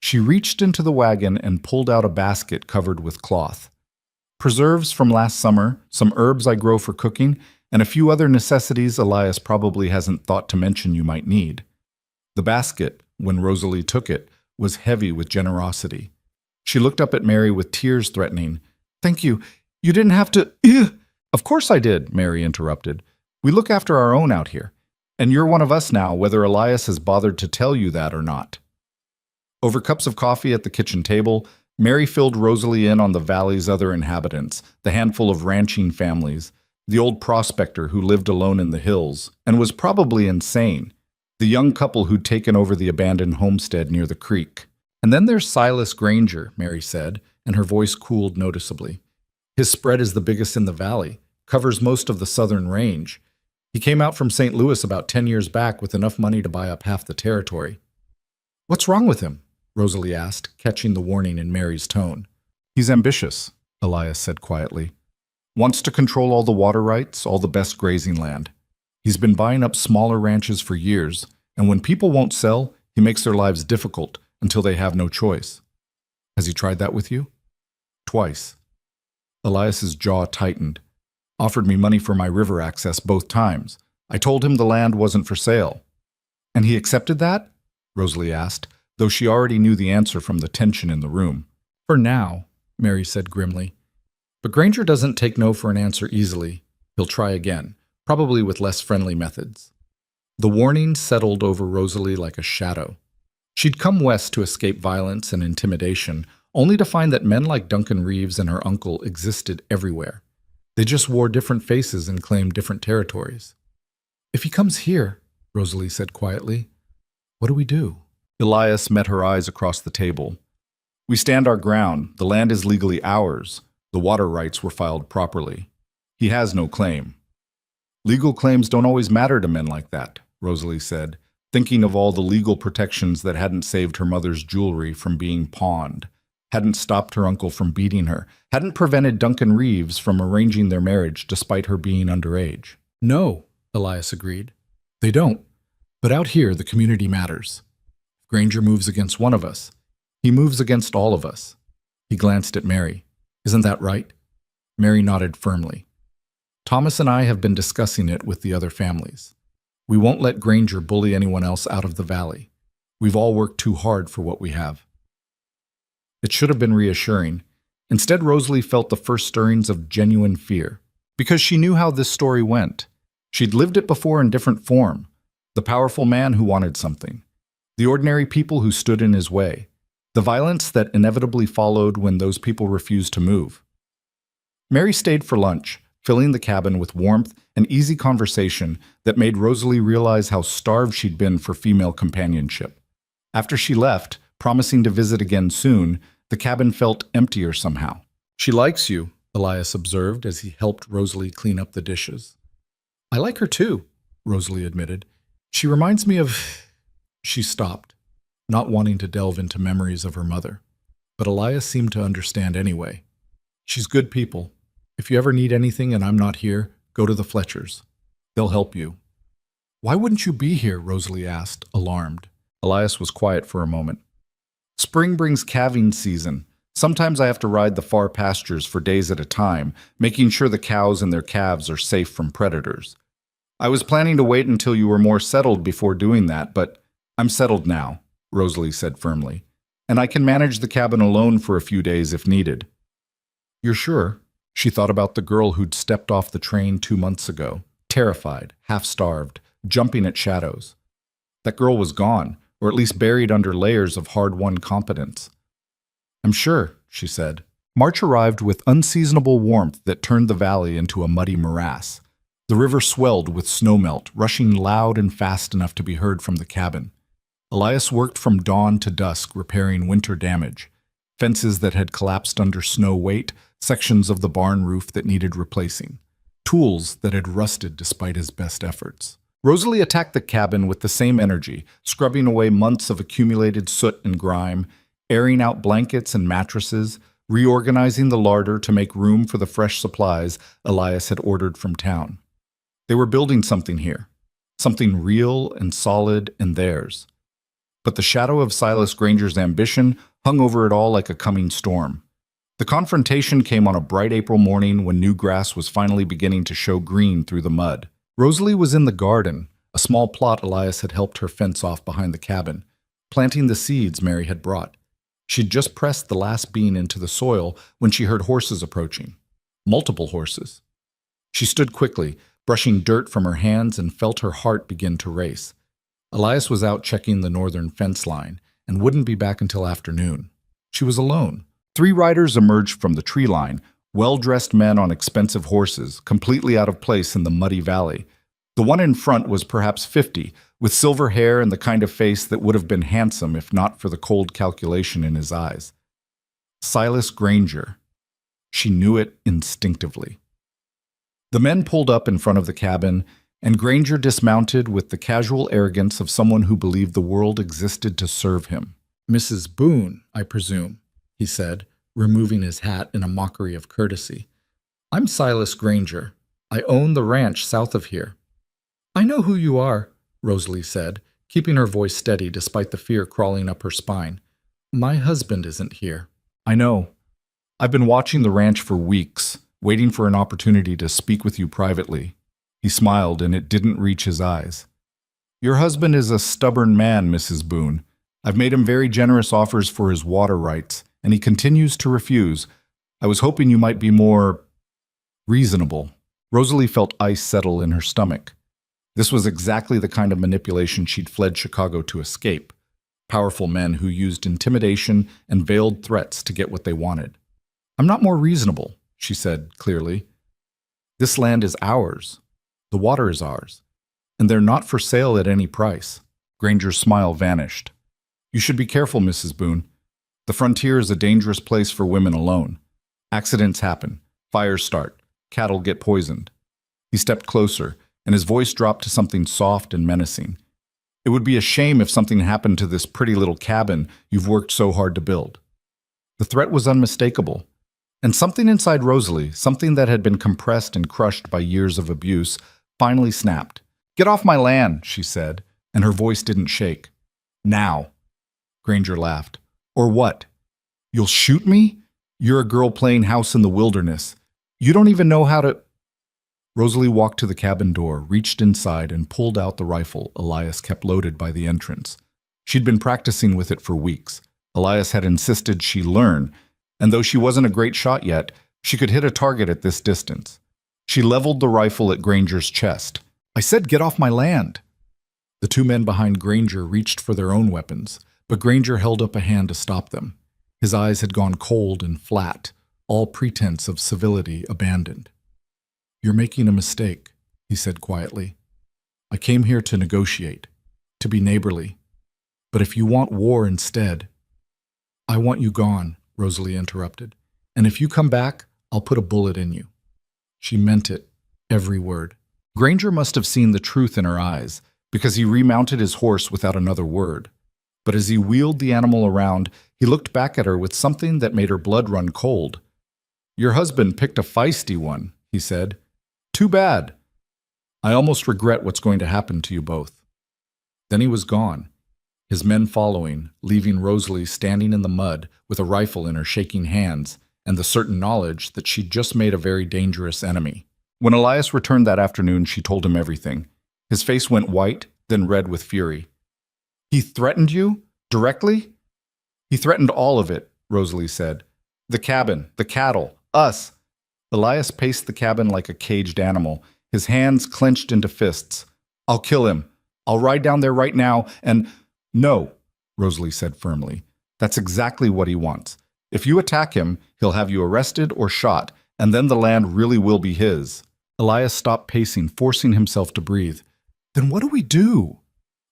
She reached into the wagon and pulled out a basket covered with cloth. "Preserves from last summer, some herbs I grow for cooking, and a few other necessities Elias probably hasn't thought to mention you might need." The basket, when Rosalie took it, was heavy with generosity. She looked up at Mary with tears threatening. "Thank you. You didn't have to— Ugh!" "Of course I did," Mary interrupted. "We look after our own out here. And you're one of us now, whether Elias has bothered to tell you that or not." Over cups of coffee at the kitchen table, Mary filled Rosalie in on the valley's other inhabitants, the handful of ranching families, the old prospector who lived alone in the hills and was probably insane, the young couple who'd taken over the abandoned homestead near the creek. "And then there's Silas Granger," Mary said, and her voice cooled noticeably. "His spread is the biggest in the valley, covers most of the southern range. He came out from St. Louis about 10 years back with enough money to buy up half the territory." "What's wrong with him?" Rosalie asked, catching the warning in Mary's tone. "He's ambitious," Elias said quietly. "Wants to control all the water rights, all the best grazing land. He's been buying up smaller ranches for years, and when people won't sell, he makes their lives difficult until they have no choice." "Has he tried that with you?" "Twice." Elias's jaw tightened. "Offered me money for my river access both times. I told him the land wasn't for sale." "And he accepted that?" Rosalie asked, though she already knew the answer from the tension in the room. "For now," Mary said grimly. "But Granger doesn't take no for an answer easily. He'll try again, probably with less friendly methods." The warning settled over Rosalie like a shadow. She'd come west to escape violence and intimidation, only to find that men like Duncan Reeves and her uncle existed everywhere. They just wore different faces and claimed different territories. "If he comes here," Rosalie said quietly, "what do we do?" Elias met her eyes across the table. "We stand our ground. The land is legally ours. The water rights were filed properly. He has no claim." "Legal claims don't always matter to men like that," Rosalie said, thinking of all the legal protections that hadn't saved her mother's jewelry from being pawned, hadn't stopped her uncle from beating her, hadn't prevented Duncan Reeves from arranging their marriage despite her being underage. "No," Elias agreed. "They don't. But out here, the community matters. If Granger moves against one of us, he moves against all of us." He glanced at Mary. "Isn't that right?" Mary nodded firmly. "Thomas and I have been discussing it with the other families. We won't let Granger bully anyone else out of the valley. We've all worked too hard for what we have." It should have been reassuring. Instead, Rosalie felt the first stirrings of genuine fear, because she knew how this story went. She'd lived it before in different form. The powerful man who wanted something. The ordinary people who stood in his way. The violence that inevitably followed when those people refused to move. Mary stayed for lunch, filling the cabin with warmth and easy conversation that made Rosalie realize how starved she'd been for female companionship. After she left, promising to visit again soon, the The cabin felt emptier somehow. "She likes you," Elias observed as he helped Rosalie clean up the dishes. "I like her too," Rosalie admitted. "She reminds me of—" She stopped, not wanting to delve into memories of her mother. But Elias seemed to understand anyway. "She's good people. If you ever need anything and I'm not here, go to the Fletchers. They'll help you." "Why wouldn't you be here?" Rosalie asked, alarmed. Elias was quiet for a moment. "Spring brings calving season. Sometimes I have to ride the far pastures for days at a time, making sure the cows and their calves are safe from predators. I was planning to wait until you were more settled before doing that, but I'm settled now," Rosalie said firmly, "and I can manage the cabin alone for a few days if needed." "You're sure?" She thought about the girl who'd stepped off the train 2 months ago, terrified, half-starved, jumping at shadows. That girl was gone, or at least buried under layers of hard-won competence. "I'm sure," she said. March arrived with unseasonable warmth that turned the valley into a muddy morass. The river swelled with snowmelt, rushing loud and fast enough to be heard from the cabin. Elias worked from dawn to dusk repairing winter damage. Fences that had collapsed under snow weight, sections of the barn roof that needed replacing. Tools that had rusted despite his best efforts. Rosalie attacked the cabin with the same energy, scrubbing away months of accumulated soot and grime, airing out blankets and mattresses, reorganizing the larder to make room for the fresh supplies Elias had ordered from town. They were building something here, something real and solid and theirs. But the shadow of Silas Granger's ambition hung over it all like a coming storm. The confrontation came on a bright April morning when new grass was finally beginning to show green through the mud. Rosalie was in the garden, a small plot Elias had helped her fence off behind the cabin, planting the seeds Mary had brought. She'd just pressed the last bean into the soil when she heard horses approaching. Multiple horses. She stood quickly, brushing dirt from her hands, and felt her heart begin to race. Elias was out checking the northern fence line and wouldn't be back until afternoon. She was alone. 3 riders emerged from the tree line, well-dressed men on expensive horses, completely out of place in the muddy valley. The one in front was perhaps 50, with silver hair and the kind of face that would have been handsome if not for the cold calculation in his eyes. Silas Granger. She knew it instinctively. The men pulled up in front of the cabin, and Granger dismounted with the casual arrogance of someone who believed the world existed to serve him. "Mrs. Boone, I presume," he said, removing his hat in a mockery of courtesy. "I'm Silas Granger. I own the ranch south of here." "I know who you are," Rosalie said, keeping her voice steady despite the fear crawling up her spine. "My husband isn't here." "I know. I've been watching the ranch for weeks, waiting for an opportunity to speak with you privately." He smiled, and it didn't reach his eyes. "Your husband is a stubborn man, Mrs. Boone. I've made him very generous offers for his water rights, and he continues to refuse. I was hoping you might be more reasonable." Rosalie felt ice settle in her stomach. This was exactly the kind of manipulation she'd fled Chicago to escape. Powerful men who used intimidation and veiled threats to get what they wanted. "I'm not more reasonable," she said clearly. "This land is ours. The water is ours. And they're not for sale at any price." Granger's smile vanished. "You should be careful, Mrs. Boone. The frontier is a dangerous place for women alone. Accidents happen. Fires start. Cattle get poisoned." He stepped closer, and his voice dropped to something soft and menacing. "It would be a shame if something happened to this pretty little cabin you've worked so hard to build." The threat was unmistakable. And something inside Rosalie, something that had been compressed and crushed by years of abuse, finally snapped. "Get off my land," she said, and her voice didn't shake. "Now." Granger laughed. "Or what? You'll shoot me? You're a girl playing house in the wilderness. You don't even know how to—" Rosalie walked to the cabin door, reached inside, and pulled out the rifle Elias kept loaded by the entrance. She'd been practicing with it for weeks. Elias had insisted she learn, and though she wasn't a great shot yet, she could hit a target at this distance. She leveled the rifle at Granger's chest. "I said get off my land!" The 2 men behind Granger reached for their own weapons, but Granger held up a hand to stop them. His eyes had gone cold and flat, all pretense of civility abandoned. "You're making a mistake," he said quietly. "I came here to negotiate, to be neighborly. But if you want war instead, I want you gone." Rosalie interrupted. "And if you come back, I'll put a bullet in you." She meant it, every word. Granger must have seen the truth in her eyes, because he remounted his horse without another word. But as he wheeled the animal around, he looked back at her with something that made her blood run cold. "Your husband picked a feisty one," he said. "Too bad. I almost regret what's going to happen to you both." Then he was gone, his men following, leaving Rosalie standing in the mud with a rifle in her shaking hands and the certain knowledge that she'd just made a very dangerous enemy. When Elias returned that afternoon, she told him everything. His face went white, then red with fury. "He threatened you? Directly?" "He threatened all of it," Rosalie said. "The cabin, the cattle, us." Elias paced the cabin like a caged animal, his hands clenched into fists. "I'll kill him. I'll ride down there right now and—" "No," Rosalie said firmly. "That's exactly what he wants. If you attack him, he'll have you arrested or shot, and then the land really will be his." Elias stopped pacing, forcing himself to breathe. "Then what do we do?"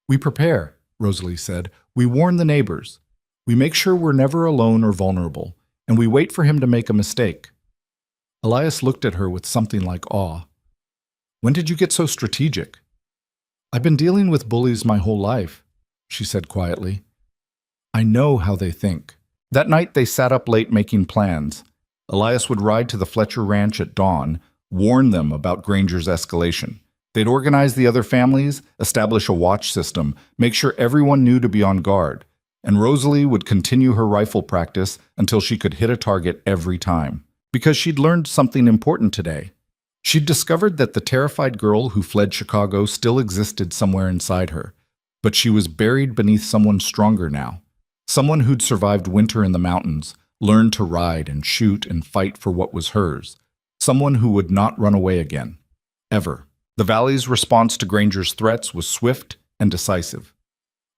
"We prepare," Rosalie said. "We warn the neighbors. We make sure we're never alone or vulnerable, and we wait for him to make a mistake." Elias looked at her with something like awe. "When did you get so strategic?" "I've been dealing with bullies my whole life," she said quietly. "I know how they think." That night they sat up late making plans. Elias would ride to the Fletcher ranch at dawn, warn them about Granger's escalation. They'd organize the other families, establish a watch system, make sure everyone knew to be on guard, and Rosalie would continue her rifle practice until she could hit a target every time. Because she'd learned something important today. She'd discovered that the terrified girl who fled Chicago still existed somewhere inside her, but she was buried beneath someone stronger now. Someone who'd survived winter in the mountains, learned to ride and shoot and fight for what was hers. Someone who would not run away again. Ever. The Valley's response to Granger's threats was swift and decisive.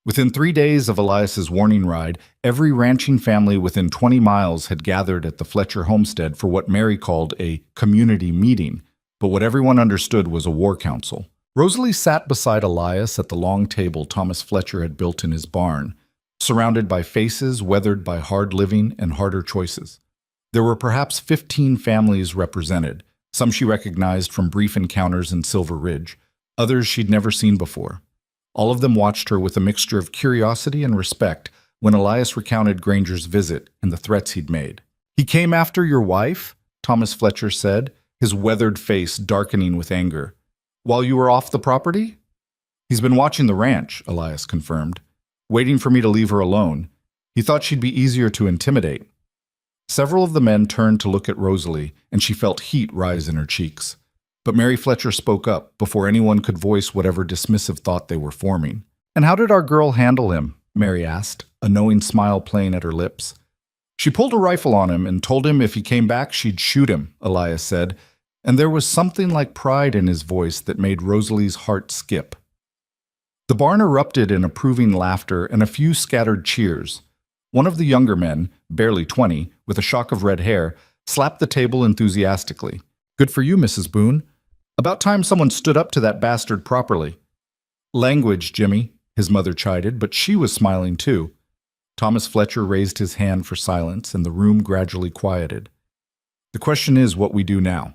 Within 3 days of Elias's warning ride, every ranching family within 20 miles had gathered at the Fletcher homestead for what Mary called a community meeting, but what everyone understood was a war council. Rosalie sat beside Elias at the long table Thomas Fletcher had built in his barn, surrounded by faces weathered by hard living and harder choices. There were perhaps 15 families represented, some she recognized from brief encounters in Silver Ridge, others she'd never seen before. All of them watched her with a mixture of curiosity and respect when Elias recounted Granger's visit and the threats he'd made. "He came after your wife?" Thomas Fletcher said, his weathered face darkening with anger. "While you were off the property?" "He's been watching the ranch," Elias confirmed, "waiting for me to leave her alone. He thought she'd be easier to intimidate." Several of the men turned to look at Rosalie, and she felt heat rise in her cheeks. But Mary Fletcher spoke up before anyone could voice whatever dismissive thought they were forming. "And how did our girl handle him?" Mary asked, a knowing smile playing at her lips. "She pulled a rifle on him and told him if he came back she'd shoot him," Elias said, and there was something like pride in his voice that made Rosalie's heart skip. The barn erupted in approving laughter and a few scattered cheers. One of the younger men, barely 20, with a shock of red hair, slapped the table enthusiastically. "Good for you, Mrs. Boone. About time someone stood up to that bastard properly." "Language, Jimmy," his mother chided, but she was smiling too. Thomas Fletcher raised his hand for silence, and the room gradually quieted. "The question is what we do now.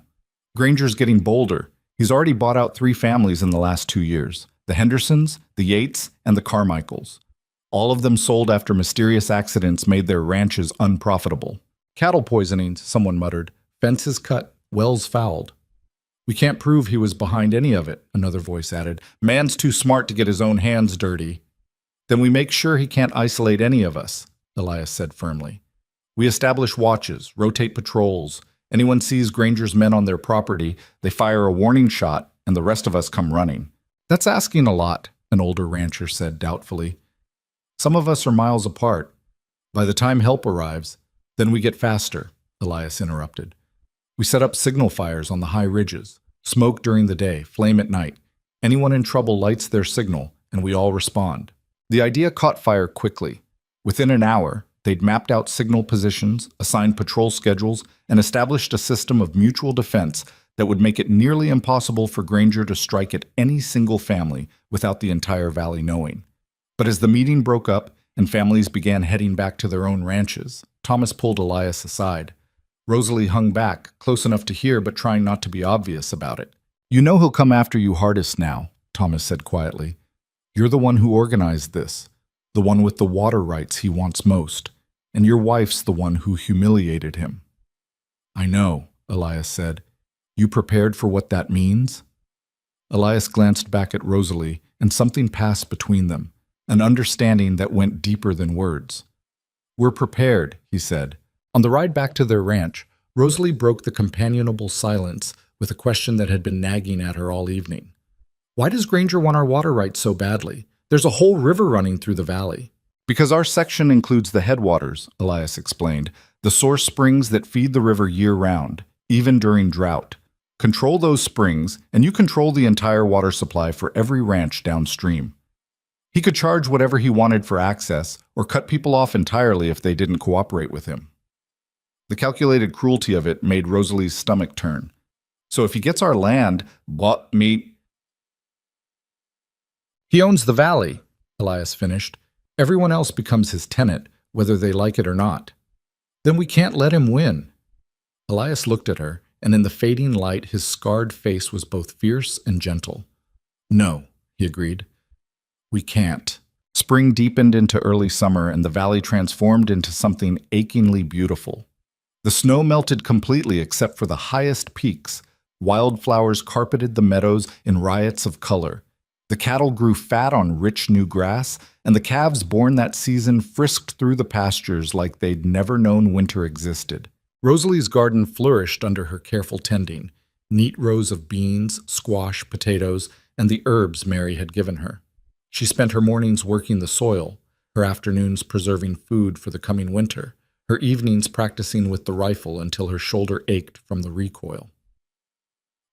Granger's getting bolder. He's already bought out 3 families in the last 2 years. The Hendersons, the Yates, and the Carmichaels. All of them sold after mysterious accidents made their ranches unprofitable. Cattle poisonings, someone muttered. Fences cut, wells fouled. We can't prove he was behind any of it, another voice added. Man's too smart to get his own hands dirty. Then we make sure he can't isolate any of us, Elias said firmly. We establish watches, rotate patrols. Anyone sees Granger's men on their property, they fire a warning shot, and the rest of us come running. That's asking a lot, an older rancher said doubtfully. Some of us are miles apart. By the time help arrives, then we get faster, Elias interrupted. We set up signal fires on the high ridges, smoke during the day, flame at night. Anyone in trouble lights their signal, and we all respond. The idea caught fire quickly. Within an hour, they'd mapped out signal positions, assigned patrol schedules, and established a system of mutual defense that would make it nearly impossible for Granger to strike at any single family without the entire valley knowing. But as the meeting broke up and families began heading back to their own ranches. Thomas pulled Elias aside. Rosalie hung back, close enough to hear but trying not to be obvious about it. "You know he'll come after you hardest now," Thomas said quietly. "You're the one who organized this, the one with the water rights he wants most, and your wife's the one who humiliated him." "I know," Elias said. "You prepared for what that means?" Elias glanced back at Rosalie, and something passed between them, an understanding that went deeper than words. "We're prepared," he said. On the ride back to their ranch, Rosalie broke the companionable silence with a question that had been nagging at her all evening. "Why does Granger want our water rights so badly? There's a whole river running through the valley." "Because our section includes the headwaters," Elias explained, "the source springs that feed the river year-round, even during drought. Control those springs, and you control the entire water supply for every ranch downstream." He could charge whatever he wanted for access, or cut people off entirely if they didn't cooperate with him. The calculated cruelty of it made Rosalie's stomach turn. "So if he gets our land, bought me..." "He owns the valley," Elias finished. "Everyone else becomes his tenant, whether they like it or not." "Then we can't let him win." Elias looked at her, and in the fading light his scarred face was both fierce and gentle. "No," he agreed. "We can't." Spring deepened into early summer, and the valley transformed into something achingly beautiful. The snow melted completely except for the highest peaks. Wildflowers carpeted the meadows in riots of color. The cattle grew fat on rich new grass, and the calves born that season frisked through the pastures like they'd never known winter existed. Rosalie's garden flourished under her careful tending, neat rows of beans, squash, potatoes, and the herbs Mary had given her. She spent her mornings working the soil, her afternoons preserving food for the coming winter, her evenings practicing with the rifle until her shoulder ached from the recoil.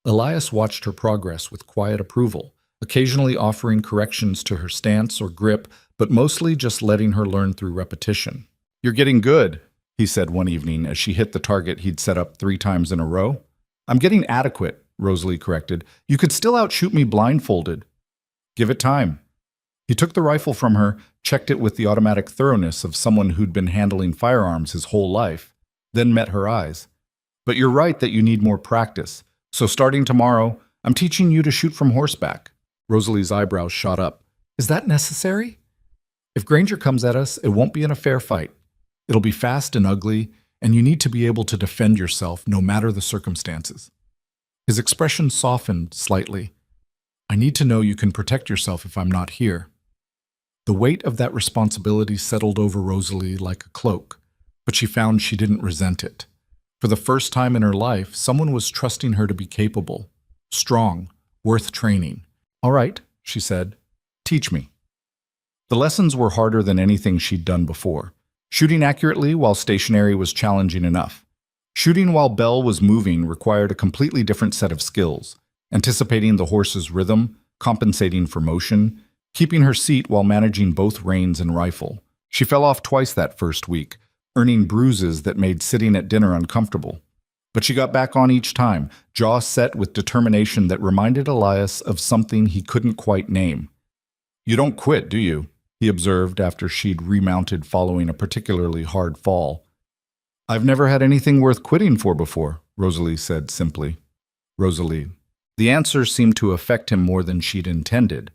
Elias watched her progress with quiet approval, occasionally offering corrections to her stance or grip, but mostly just letting her learn through repetition. "You're getting good," he said one evening as she hit the target he'd set up 3 times in a row. "I'm getting adequate," Rosalie corrected. "You could still outshoot me blindfolded." "Give it time." He took the rifle from her, checked it with the automatic thoroughness of someone who'd been handling firearms his whole life, then met her eyes. "But you're right that you need more practice. So starting tomorrow, I'm teaching you to shoot from horseback." Rosalie's eyebrows shot up. "Is that necessary?" "If Granger comes at us, it won't be in a fair fight. It'll be fast and ugly, and you need to be able to defend yourself no matter the circumstances." His expression softened slightly. "I need to know you can protect yourself if I'm not here." The weight of that responsibility settled over Rosalie like a cloak, but she found she didn't resent it. For the first time in her life, someone was trusting her to be capable, strong, worth training. "All right," she said, "teach me." The lessons were harder than anything she'd done before. Shooting accurately while stationary was challenging enough. Shooting while Belle was moving required a completely different set of skills, anticipating the horse's rhythm, compensating for motion, keeping her seat while managing both reins and rifle. She fell off twice that first week, earning bruises that made sitting at dinner uncomfortable. But she got back on each time, jaw set with determination that reminded Elias of something he couldn't quite name. "You don't quit, do you?" he observed after she'd remounted following a particularly hard fall. "I've never had anything worth quitting for before," Rosalie said simply. Rosalie. The answer seemed to affect him more than she'd intended.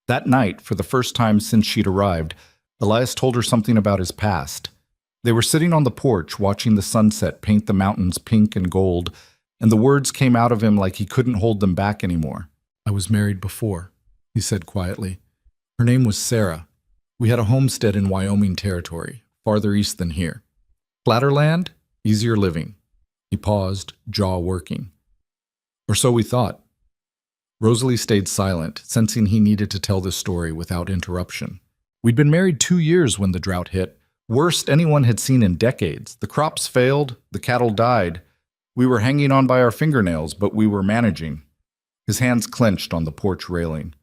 That night, for the first time since she'd arrived, Elias told her something about his past. They were sitting on the porch watching the sunset paint the mountains pink and gold, and the words came out of him like he couldn't hold them back anymore. "I was married before," he said quietly. "Her name was Sarah. We had a homestead in Wyoming territory, farther east than here. Flatter land, easier living." He paused, jaw working. "Or so we thought." Rosalie stayed silent, sensing he needed to tell this story without interruption. "We'd been married 2 years when the drought hit. Worst anyone had seen in decades. The crops failed, the cattle died. We were hanging on by our fingernails, but we were managing." His hands clenched on the porch railing.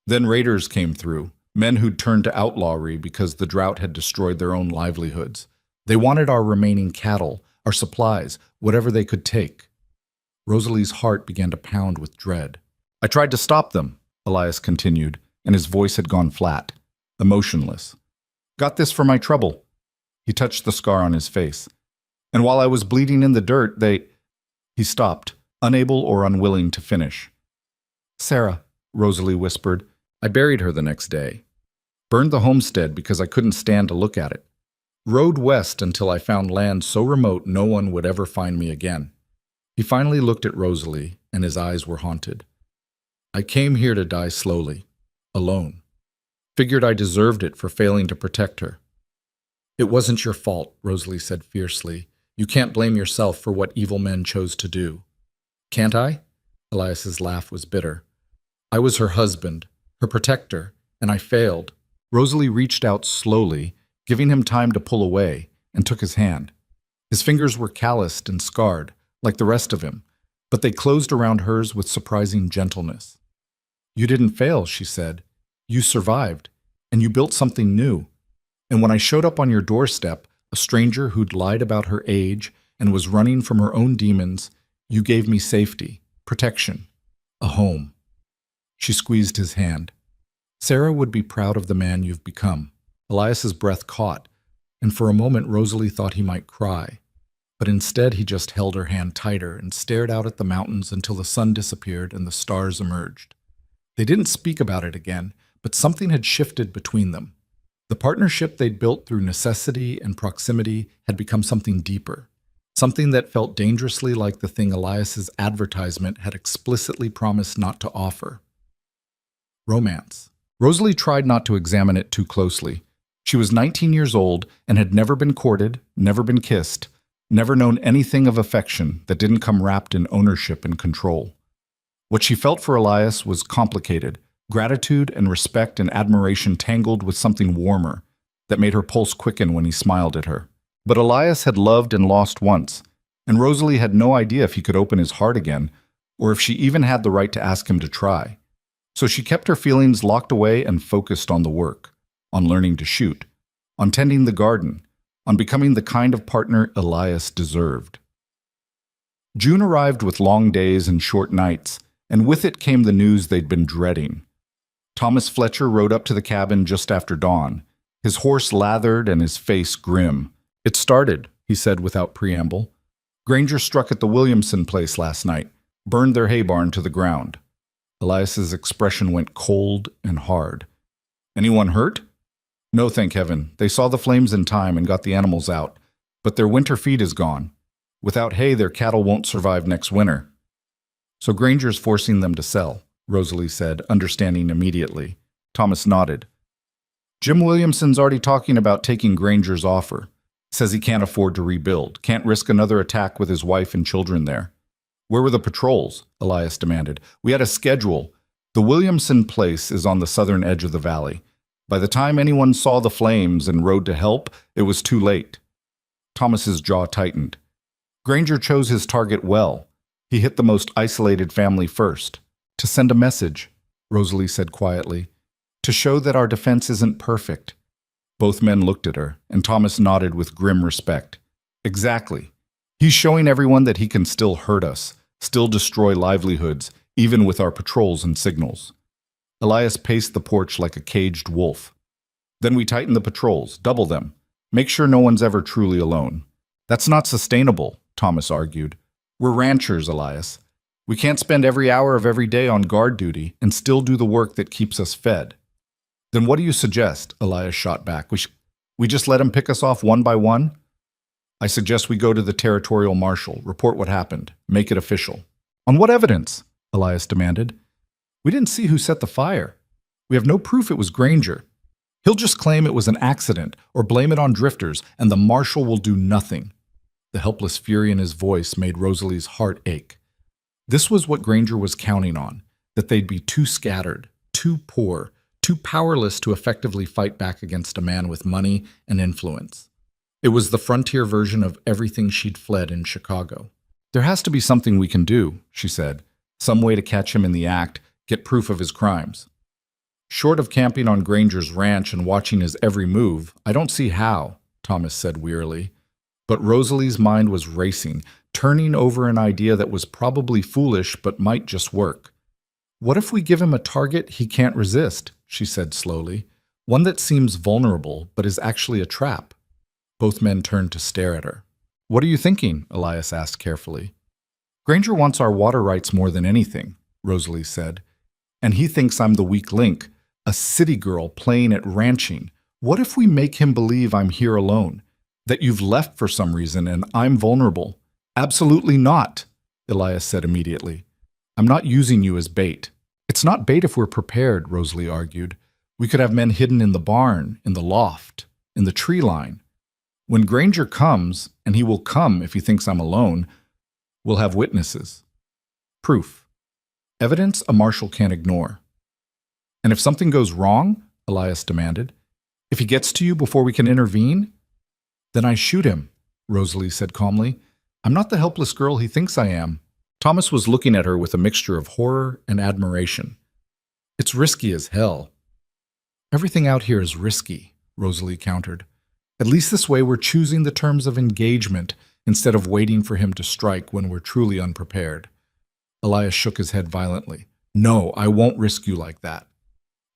"Then raiders came through, men who'd turned to outlawry because the drought had destroyed their own livelihoods. They wanted our remaining cattle, our supplies, whatever they could take." Rosalie's heart began to pound with dread. "I tried to stop them," Elias continued, and his voice had gone flat, emotionless. Got this for my trouble. He touched the scar on his face. And while I was bleeding in the dirt, they... He stopped, unable or unwilling to finish. Sarah, Rosalie whispered. I buried her the next day. Burned the homestead because I couldn't stand to look at it. Rode west until I found land so remote no one would ever find me again. He finally looked at Rosalie, and his eyes were haunted. I came here to die slowly, alone. Figured I deserved it for failing to protect her. It wasn't your fault, Rosalie said fiercely. You can't blame yourself for what evil men chose to do. Can't I? Elias's laugh was bitter. I was her husband, her protector, and I failed. Rosalie reached out slowly, giving him time to pull away, and took his hand. His fingers were calloused and scarred, like the rest of him, but they closed around hers with surprising gentleness. You didn't fail, she said. You survived, and you built something new. And when I showed up on your doorstep, a stranger who'd lied about her age and was running from her own demons, you gave me safety, protection, a home. She squeezed his hand. Sarah would be proud of the man you've become. Elias's breath caught, and for a moment Rosalie thought he might cry. But instead he just held her hand tighter and stared out at the mountains until the sun disappeared and the stars emerged. They didn't speak about it again, but something had shifted between them. The partnership they'd built through necessity and proximity had become something deeper, something that felt dangerously like the thing Elias's advertisement had explicitly promised not to offer. Romance. Rosalie tried not to examine it too closely. She was 19 years old and had never been courted, never been kissed, never known anything of affection that didn't come wrapped in ownership and control. What she felt for Elias was complicated, gratitude and respect and admiration tangled with something warmer that made her pulse quicken when he smiled at her. But Elias had loved and lost once, and Rosalie had no idea if he could open his heart again, or if she even had the right to ask him to try. So she kept her feelings locked away and focused on the work, on learning to shoot, on tending the garden, on becoming the kind of partner Elias deserved. June arrived with long days and short nights, and with it came the news they'd been dreading. Thomas Fletcher rode up to the cabin just after dawn, his horse lathered and his face grim. It started, he said without preamble. Granger struck at the Williamson place last night, burned their hay barn to the ground. Elias's expression went cold and hard. Anyone hurt? No, thank heaven. They saw the flames in time and got the animals out, but their winter feed is gone. Without hay, their cattle won't survive next winter. So Granger's forcing them to sell, Rosalie said, understanding immediately. Thomas nodded. Jim Williamson's already talking about taking Granger's offer. Says he can't afford to rebuild, can't risk another attack with his wife and children there. Where were the patrols? Elias demanded. We had a schedule. The Williamson place is on the southern edge of the valley. By the time anyone saw the flames and rode to help, it was too late. Thomas's jaw tightened. Granger chose his target well. He hit the most isolated family first. To send a message, Rosalie said quietly. To show that our defense isn't perfect. Both men looked at her, and Thomas nodded with grim respect. Exactly. He's showing everyone that he can still hurt us, still destroy livelihoods, even with our patrols and signals. Elias paced the porch like a caged wolf. Then we tighten the patrols, double them. Make sure no one's ever truly alone. That's not sustainable, Thomas argued. We're ranchers, Elias. We can't spend every hour of every day on guard duty and still do the work that keeps us fed. Then what do you suggest? Elias shot back. We just let him pick us off one by one? I suggest we go to the territorial marshal, report what happened, make it official. On what evidence? Elias demanded. We didn't see who set the fire. We have no proof it was Granger. He'll just claim it was an accident or blame it on drifters, and the marshal will do nothing. The helpless fury in his voice made Rosalie's heart ache. This was what Granger was counting on, that they'd be too scattered, too poor, too powerless to effectively fight back against a man with money and influence. It was the frontier version of everything she'd fled in Chicago. There has to be something we can do, she said. Some way to catch him in the act, get proof of his crimes. Short of camping on Granger's ranch and watching his every move, I don't see how, Thomas said wearily. But Rosalie's mind was racing, turning over an idea that was probably foolish but might just work. What if we give him a target he can't resist? She said slowly. One that seems vulnerable but is actually a trap. Both men turned to stare at her. What are you thinking? Elias asked carefully. Granger wants our water rights more than anything, Rosalie said. And he thinks I'm the weak link, a city girl playing at ranching. What if we make him believe I'm here alone? That you've left for some reason and I'm vulnerable? Absolutely not, Elias said immediately. I'm not using you as bait. It's not bait if we're prepared, Rosalie argued. We could have men hidden in the barn, in the loft, in the tree line. When Granger comes, and he will come if he thinks I'm alone, we'll have witnesses. Proof. Evidence a marshal can't ignore. And if something goes wrong, Elias demanded, if he gets to you before we can intervene, then I shoot him, Rosalie said calmly. I'm not the helpless girl he thinks I am. Thomas was looking at her with a mixture of horror and admiration. It's risky as hell. Everything out here is risky, Rosalie countered. At least this way we're choosing the terms of engagement instead of waiting for him to strike when we're truly unprepared. Elias shook his head violently. No, I won't risk you like that.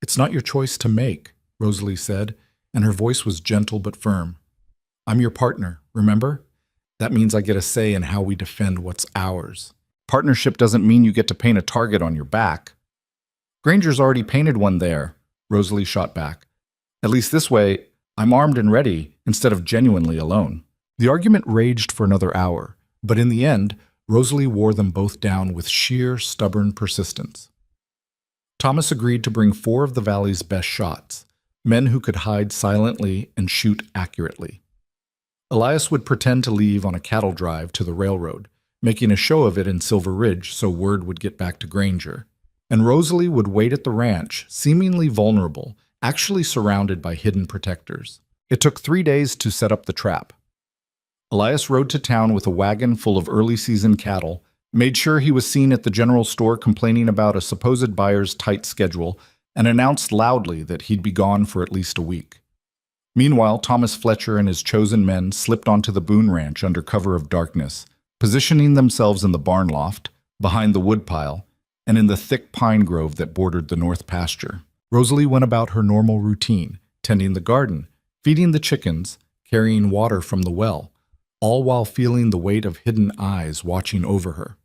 It's not your choice to make, Rosalie said, and her voice was gentle but firm. I'm your partner, remember? That means I get a say in how we defend what's ours. Partnership doesn't mean you get to paint a target on your back. Granger's already painted one there, Rosalie shot back. At least this way, I'm armed and ready instead of genuinely alone. The argument raged for another hour, but in the end, Rosalie wore them both down with sheer, stubborn persistence. Thomas agreed to bring 4 of the valley's best shots, men who could hide silently and shoot accurately. Elias would pretend to leave on a cattle drive to the railroad, making a show of it in Silver Ridge so word would get back to Granger. And Rosalie would wait at the ranch, seemingly vulnerable, actually surrounded by hidden protectors. It took 3 days to set up the trap. Elias rode to town with a wagon full of early-season cattle, made sure he was seen at the general store complaining about a supposed buyer's tight schedule, and announced loudly that he'd be gone for at least a week. Meanwhile, Thomas Fletcher and his chosen men slipped onto the Boone Ranch under cover of darkness, positioning themselves in the barn loft, behind the woodpile, and in the thick pine grove that bordered the north pasture. Rosalie went about her normal routine, tending the garden, feeding the chickens, carrying water from the well, all while feeling the weight of hidden eyes watching over her.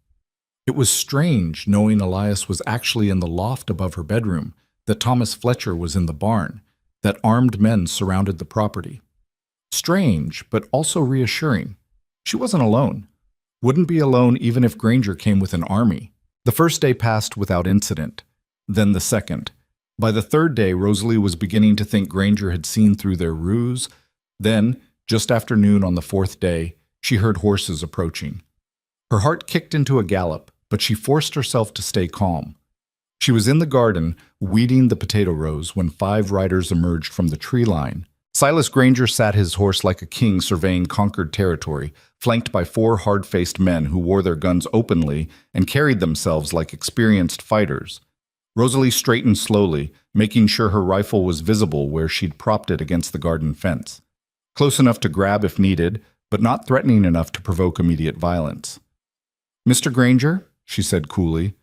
It was strange knowing Elias was actually in the loft above her bedroom, that Thomas Fletcher was in the barn, that armed men surrounded the property. Strange, but also reassuring. She wasn't alone. Wouldn't be alone even if Granger came with an army. The first day passed without incident, then the second. By the third day, Rosalie was beginning to think Granger had seen through their ruse. Then, just after noon on the 4th day, she heard horses approaching. Her heart kicked into a gallop, but she forced herself to stay calm. She was in the garden, weeding the potato rows, when 5 riders emerged from the tree line. Silas Granger sat his horse like a king surveying conquered territory, flanked by 4 hard-faced men who wore their guns openly and carried themselves like experienced fighters. Rosalie straightened slowly, making sure her rifle was visible where she'd propped it against the garden fence. Close enough to grab if needed, but not threatening enough to provoke immediate violence. "Mr. Granger," she said coolly,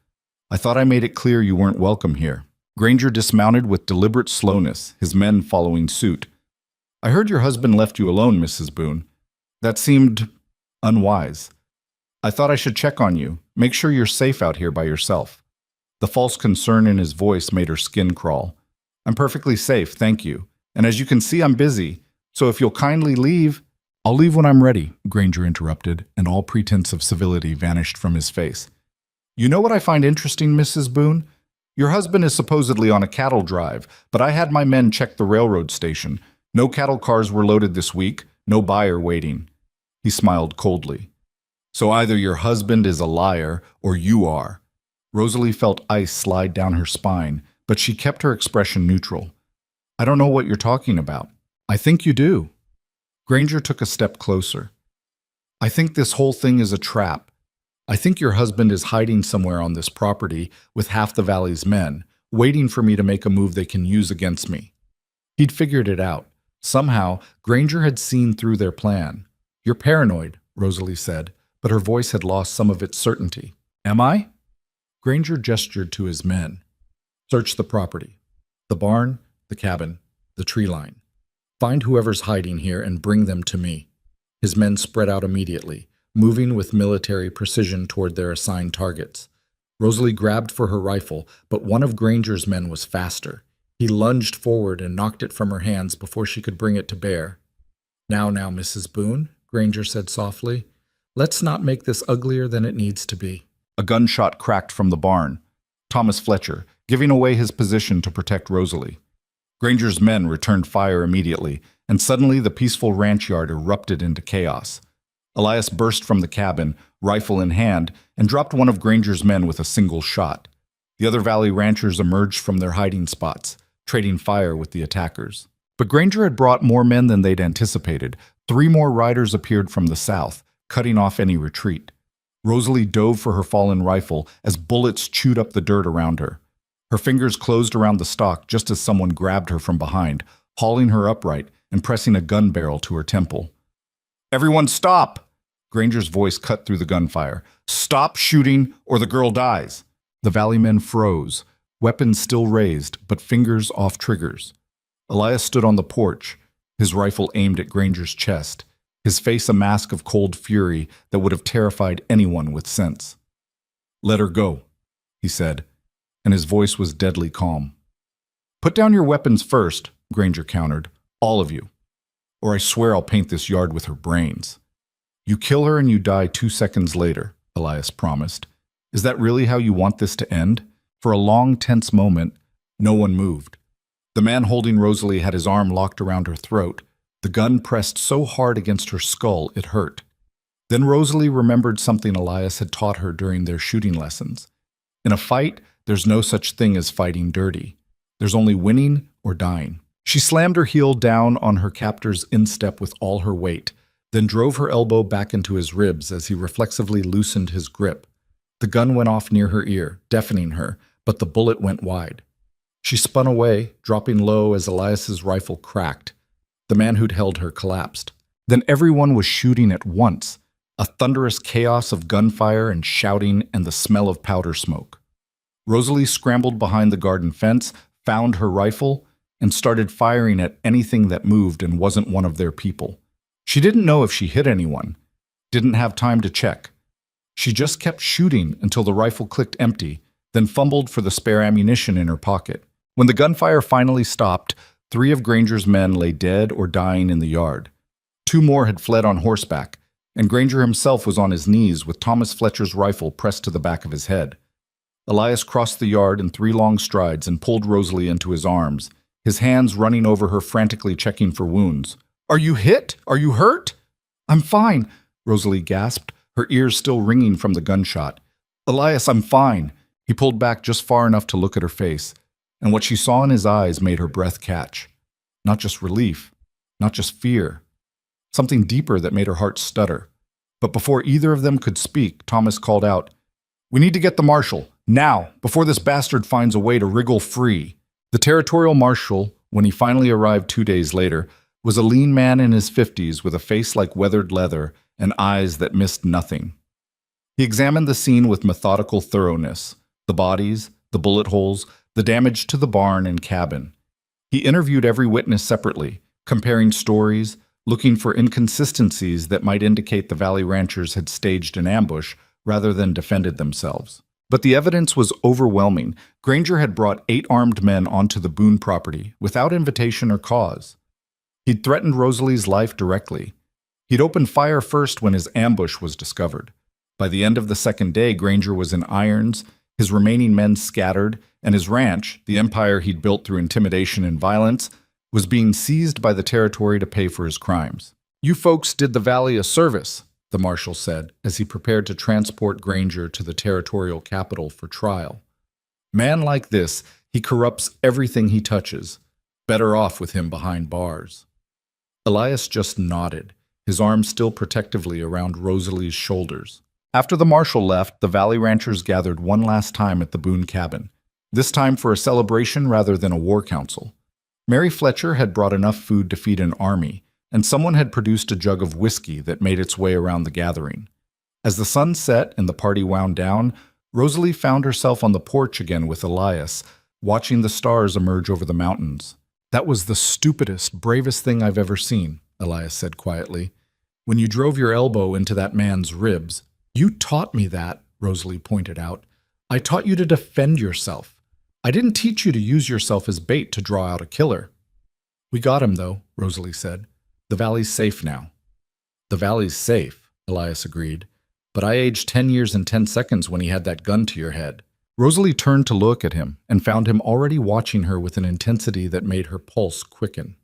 "I thought I made it clear you weren't welcome here." Granger dismounted with deliberate slowness, his men following suit. "I heard your husband left you alone, Mrs. Boone. That seemed unwise. I thought I should check on you, make sure you're safe out here by yourself." The false concern in his voice made her skin crawl. "I'm perfectly safe, thank you. And as you can see, I'm busy. So if you'll kindly leave—" "I'll leave when I'm ready," Granger interrupted, and all pretense of civility vanished from his face. "You know what I find interesting, Mrs. Boone? Your husband is supposedly on a cattle drive, but I had my men check the railroad station. No cattle cars were loaded this week, no buyer waiting." He smiled coldly. "So either your husband is a liar, or you are." Rosalie felt ice slide down her spine, but she kept her expression neutral. "I don't know what you're talking about." "I think you do." Granger took a step closer. "I think this whole thing is a trap. I think your husband is hiding somewhere on this property with half the valley's men, waiting for me to make a move they can use against me." He'd figured it out. Somehow, Granger had seen through their plan. "You're paranoid," Rosalie said, but her voice had lost some of its certainty. "Am I?" Granger gestured to his men. "Search the property. The barn, the cabin, the tree line. Find whoever's hiding here and bring them to me. His men spread out immediately, moving with military precision toward their assigned targets. Rosalie grabbed for her rifle, but one of Granger's men was faster. He lunged forward and knocked it from her hands before she could bring it to bear. Now, Mrs. Boone," Granger said softly. "Let's not make this uglier than it needs to be." A gunshot cracked from the barn. Thomas Fletcher, giving away his position to protect Rosalie. Granger's men returned fire immediately, and suddenly the peaceful ranch yard erupted into chaos. Elias burst from the cabin, rifle in hand, and dropped one of Granger's men with a single shot. The other valley ranchers emerged from their hiding spots, trading fire with the attackers. But Granger had brought more men than they'd anticipated. 3 more riders appeared from the south, cutting off any retreat. Rosalie dove for her fallen rifle as bullets chewed up the dirt around her. Her fingers closed around the stock just as someone grabbed her from behind, hauling her upright and pressing a gun barrel to her temple. "Everyone stop!" Granger's voice cut through the gunfire. "Stop shooting or the girl dies." The valley men froze, weapons still raised, but fingers off triggers. Elias stood on the porch, his rifle aimed at Granger's chest, his face a mask of cold fury that would have terrified anyone with sense. "Let her go," he said, and his voice was deadly calm. "Put down your weapons first," Granger countered, "all of you, or I swear I'll paint this yard with her brains." "You kill her and you die 2 seconds later," Elias promised. "Is that really how you want this to end?" For a long, tense moment, no one moved. The man holding Rosalie had his arm locked around her throat, the gun pressed so hard against her skull it hurt. Then Rosalie remembered something Elias had taught her during their shooting lessons. In a fight, there's no such thing as fighting dirty. There's only winning or dying. She slammed her heel down on her captor's instep with all her weight, then drove her elbow back into his ribs as he reflexively loosened his grip. The gun went off near her ear, deafening her, but the bullet went wide. She spun away, dropping low as Elias's rifle cracked. The man who'd held her collapsed. Then everyone was shooting at once, a thunderous chaos of gunfire and shouting and the smell of powder smoke. Rosalie scrambled behind the garden fence, found her rifle, and started firing at anything that moved and wasn't one of their people. She didn't know if she hit anyone, didn't have time to check. She just kept shooting until the rifle clicked empty, then fumbled for the spare ammunition in her pocket. When the gunfire finally stopped, 3 of Granger's men lay dead or dying in the yard. 2 more had fled on horseback, and Granger himself was on his knees with Thomas Fletcher's rifle pressed to the back of his head. Elias crossed the yard in 3 long strides and pulled Rosalie into his arms, his hands running over her frantically checking for wounds. "Are you hit? Are you hurt?" "I'm fine," Rosalie gasped, her ears still ringing from the gunshot. "Elias, I'm fine." He pulled back just far enough to look at her face, and what she saw in his eyes made her breath catch. Not just relief, not just fear. Something deeper that made her heart stutter. But before either of them could speak, Thomas called out, "We need to get the marshal, now, before this bastard finds a way to wriggle free." The territorial marshal, when he finally arrived 2 days later, was a lean man in his 50s with a face like weathered leather and eyes that missed nothing. He examined the scene with methodical thoroughness, the bodies, the bullet holes, the damage to the barn and cabin. He interviewed every witness separately, comparing stories, looking for inconsistencies that might indicate the valley ranchers had staged an ambush rather than defended themselves. But the evidence was overwhelming. Granger had brought 8 armed men onto the Boone property without invitation or cause. He'd threatened Rosalie's life directly. He'd opened fire first when his ambush was discovered. By the end of the second day, Granger was in irons, his remaining men scattered, and his ranch, the empire he'd built through intimidation and violence, was being seized by the territory to pay for his crimes. "You folks did the valley a service," the marshal said, as he prepared to transport Granger to the territorial capital for trial. "Man like this, he corrupts everything he touches. Better off with him behind bars." Elias just nodded, his arm still protectively around Rosalie's shoulders. After the marshal left, the valley ranchers gathered one last time at the Boone cabin, this time for a celebration rather than a war council. Mary Fletcher had brought enough food to feed an army, and someone had produced a jug of whiskey that made its way around the gathering. As the sun set and the party wound down, Rosalie found herself on the porch again with Elias, watching the stars emerge over the mountains. That was the stupidest, bravest thing I've ever seen, Elias said quietly. When you drove your elbow into that man's ribs. You taught me that, Rosalie pointed out. I taught you to defend yourself. I didn't teach you to use yourself as bait to draw out a killer. We got him, though, Rosalie said. The valley's safe now. The valley's safe, Elias agreed. But I aged 10 years and 10 seconds when he had that gun to your head. Rosalie turned to look at him and found him already watching her with an intensity that made her pulse quicken.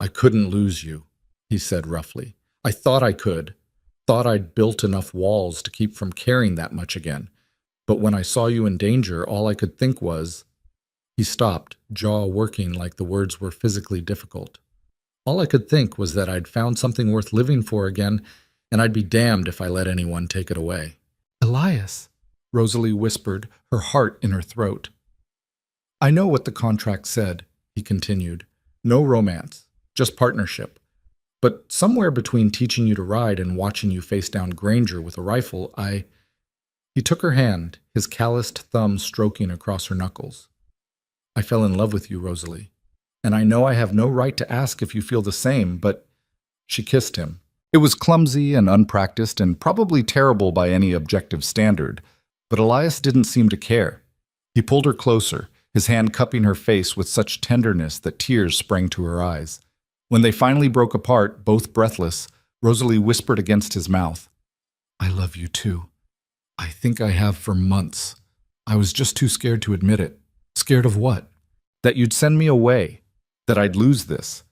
I couldn't lose you, he said roughly. I thought I could. Thought I'd built enough walls to keep from caring that much again. But when I saw you in danger, all I could think was... He stopped, jaw working like the words were physically difficult. All I could think was that I'd found something worth living for again, and I'd be damned if I let anyone take it away. Elias, Rosalie whispered, her heart in her throat. I know what the contract said, he continued. No romance, just partnership. But somewhere between teaching you to ride and watching you face down Granger with a rifle, He took her hand, his calloused thumb stroking across her knuckles. I fell in love with you, Rosalie. And I know I have no right to ask if you feel the same, but... She kissed him. It was clumsy and unpracticed and probably terrible by any objective standard, but Elias didn't seem to care. He pulled her closer, his hand cupping her face with such tenderness that tears sprang to her eyes. When they finally broke apart, both breathless, Rosalie whispered against his mouth, I love you too. I think I have for months. I was just too scared to admit it. Scared of what? That you'd send me away. That I'd lose this.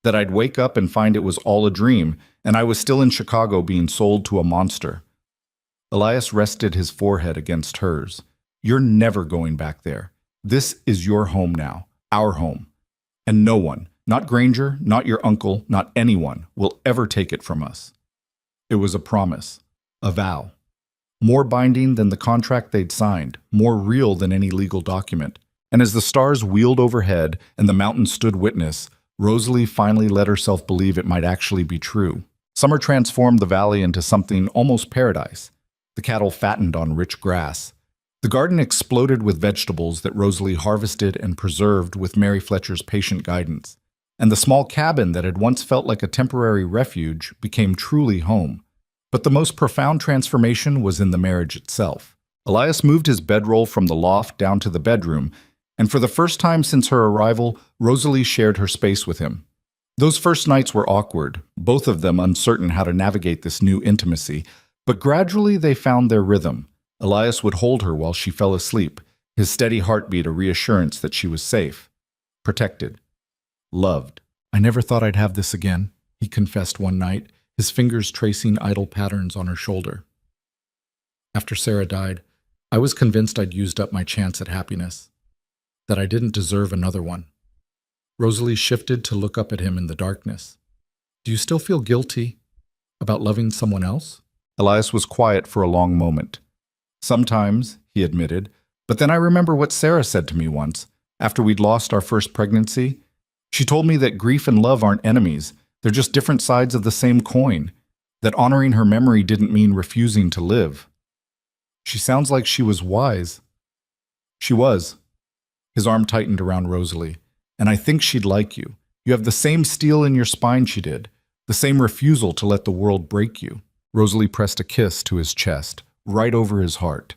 That I'd wake up and find it was all a dream, and I was still in Chicago being sold to a monster. Elias rested his forehead against hers. You're never going back there. This is your home now, our home. And no one, not Granger, not your uncle, not anyone, will ever take it from us. It was a promise, a vow. More binding than the contract they'd signed, more real than any legal document. And as the stars wheeled overhead and the mountains stood witness, Rosalie finally let herself believe it might actually be true. Summer transformed the valley into something almost paradise. The cattle fattened on rich grass. The garden exploded with vegetables that Rosalie harvested and preserved with Mary Fletcher's patient guidance. And the small cabin that had once felt like a temporary refuge became truly home. But the most profound transformation was in the marriage itself. Elias moved his bedroll from the loft down to the bedroom, and for the first time since her arrival, Rosalie shared her space with him. Those first nights were awkward, both of them uncertain how to navigate this new intimacy, but gradually they found their rhythm. Elias would hold her while she fell asleep, his steady heartbeat a reassurance that she was safe, protected, loved. I never thought I'd have this again, he confessed one night, his fingers tracing idle patterns on her shoulder. After Sarah died, I was convinced I'd used up my chance at happiness, that I didn't deserve another one. Rosalie shifted to look up at him in the darkness. Do you still feel guilty about loving someone else? Elias was quiet for a long moment. Sometimes, he admitted, but then I remember what Sarah said to me once, after we'd lost our first pregnancy. She told me that grief and love aren't enemies, they're just different sides of the same coin, that honoring her memory didn't mean refusing to live. She sounds like she was wise. She was. His arm tightened around Rosalie. And I think she'd like you. You have the same steel in your spine she did, the same refusal to let the world break you. Rosalie pressed a kiss to his chest, right over his heart.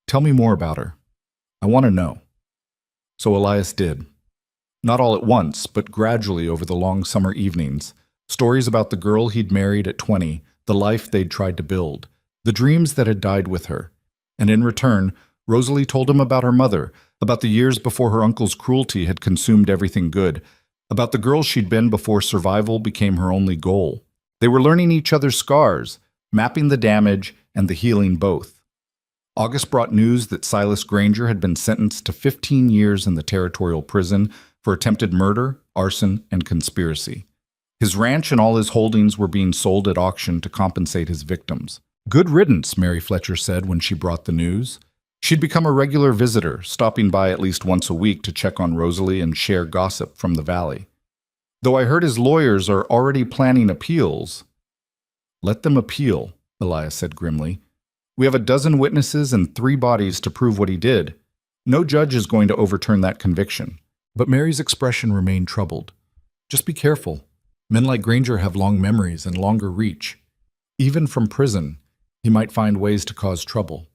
Tell me more about her. I want to know. So Elias did. Not all at once, but gradually over the long summer evenings. Stories about the girl he'd married at 20, the life they'd tried to build, the dreams that had died with her. And in return, Rosalie told him about her mother, about the years before her uncle's cruelty had consumed everything good, about the girl she'd been before survival became her only goal. They were learning each other's scars, mapping the damage and the healing both. August brought news that Silas Granger had been sentenced to 15 years in the territorial prison for attempted murder, arson, and conspiracy. His ranch and all his holdings were being sold at auction to compensate his victims. Good riddance, Mary Fletcher said when she brought the news. She'd become a regular visitor, stopping by at least once a week to check on Rosalie and share gossip from the valley. Though I heard his lawyers are already planning appeals. Let them appeal, Elias said grimly. We have a dozen witnesses and 3 bodies to prove what he did. No judge is going to overturn that conviction. But Mary's expression remained troubled. Just be careful. Men like Granger have long memories and longer reach. Even from prison, he might find ways to cause trouble.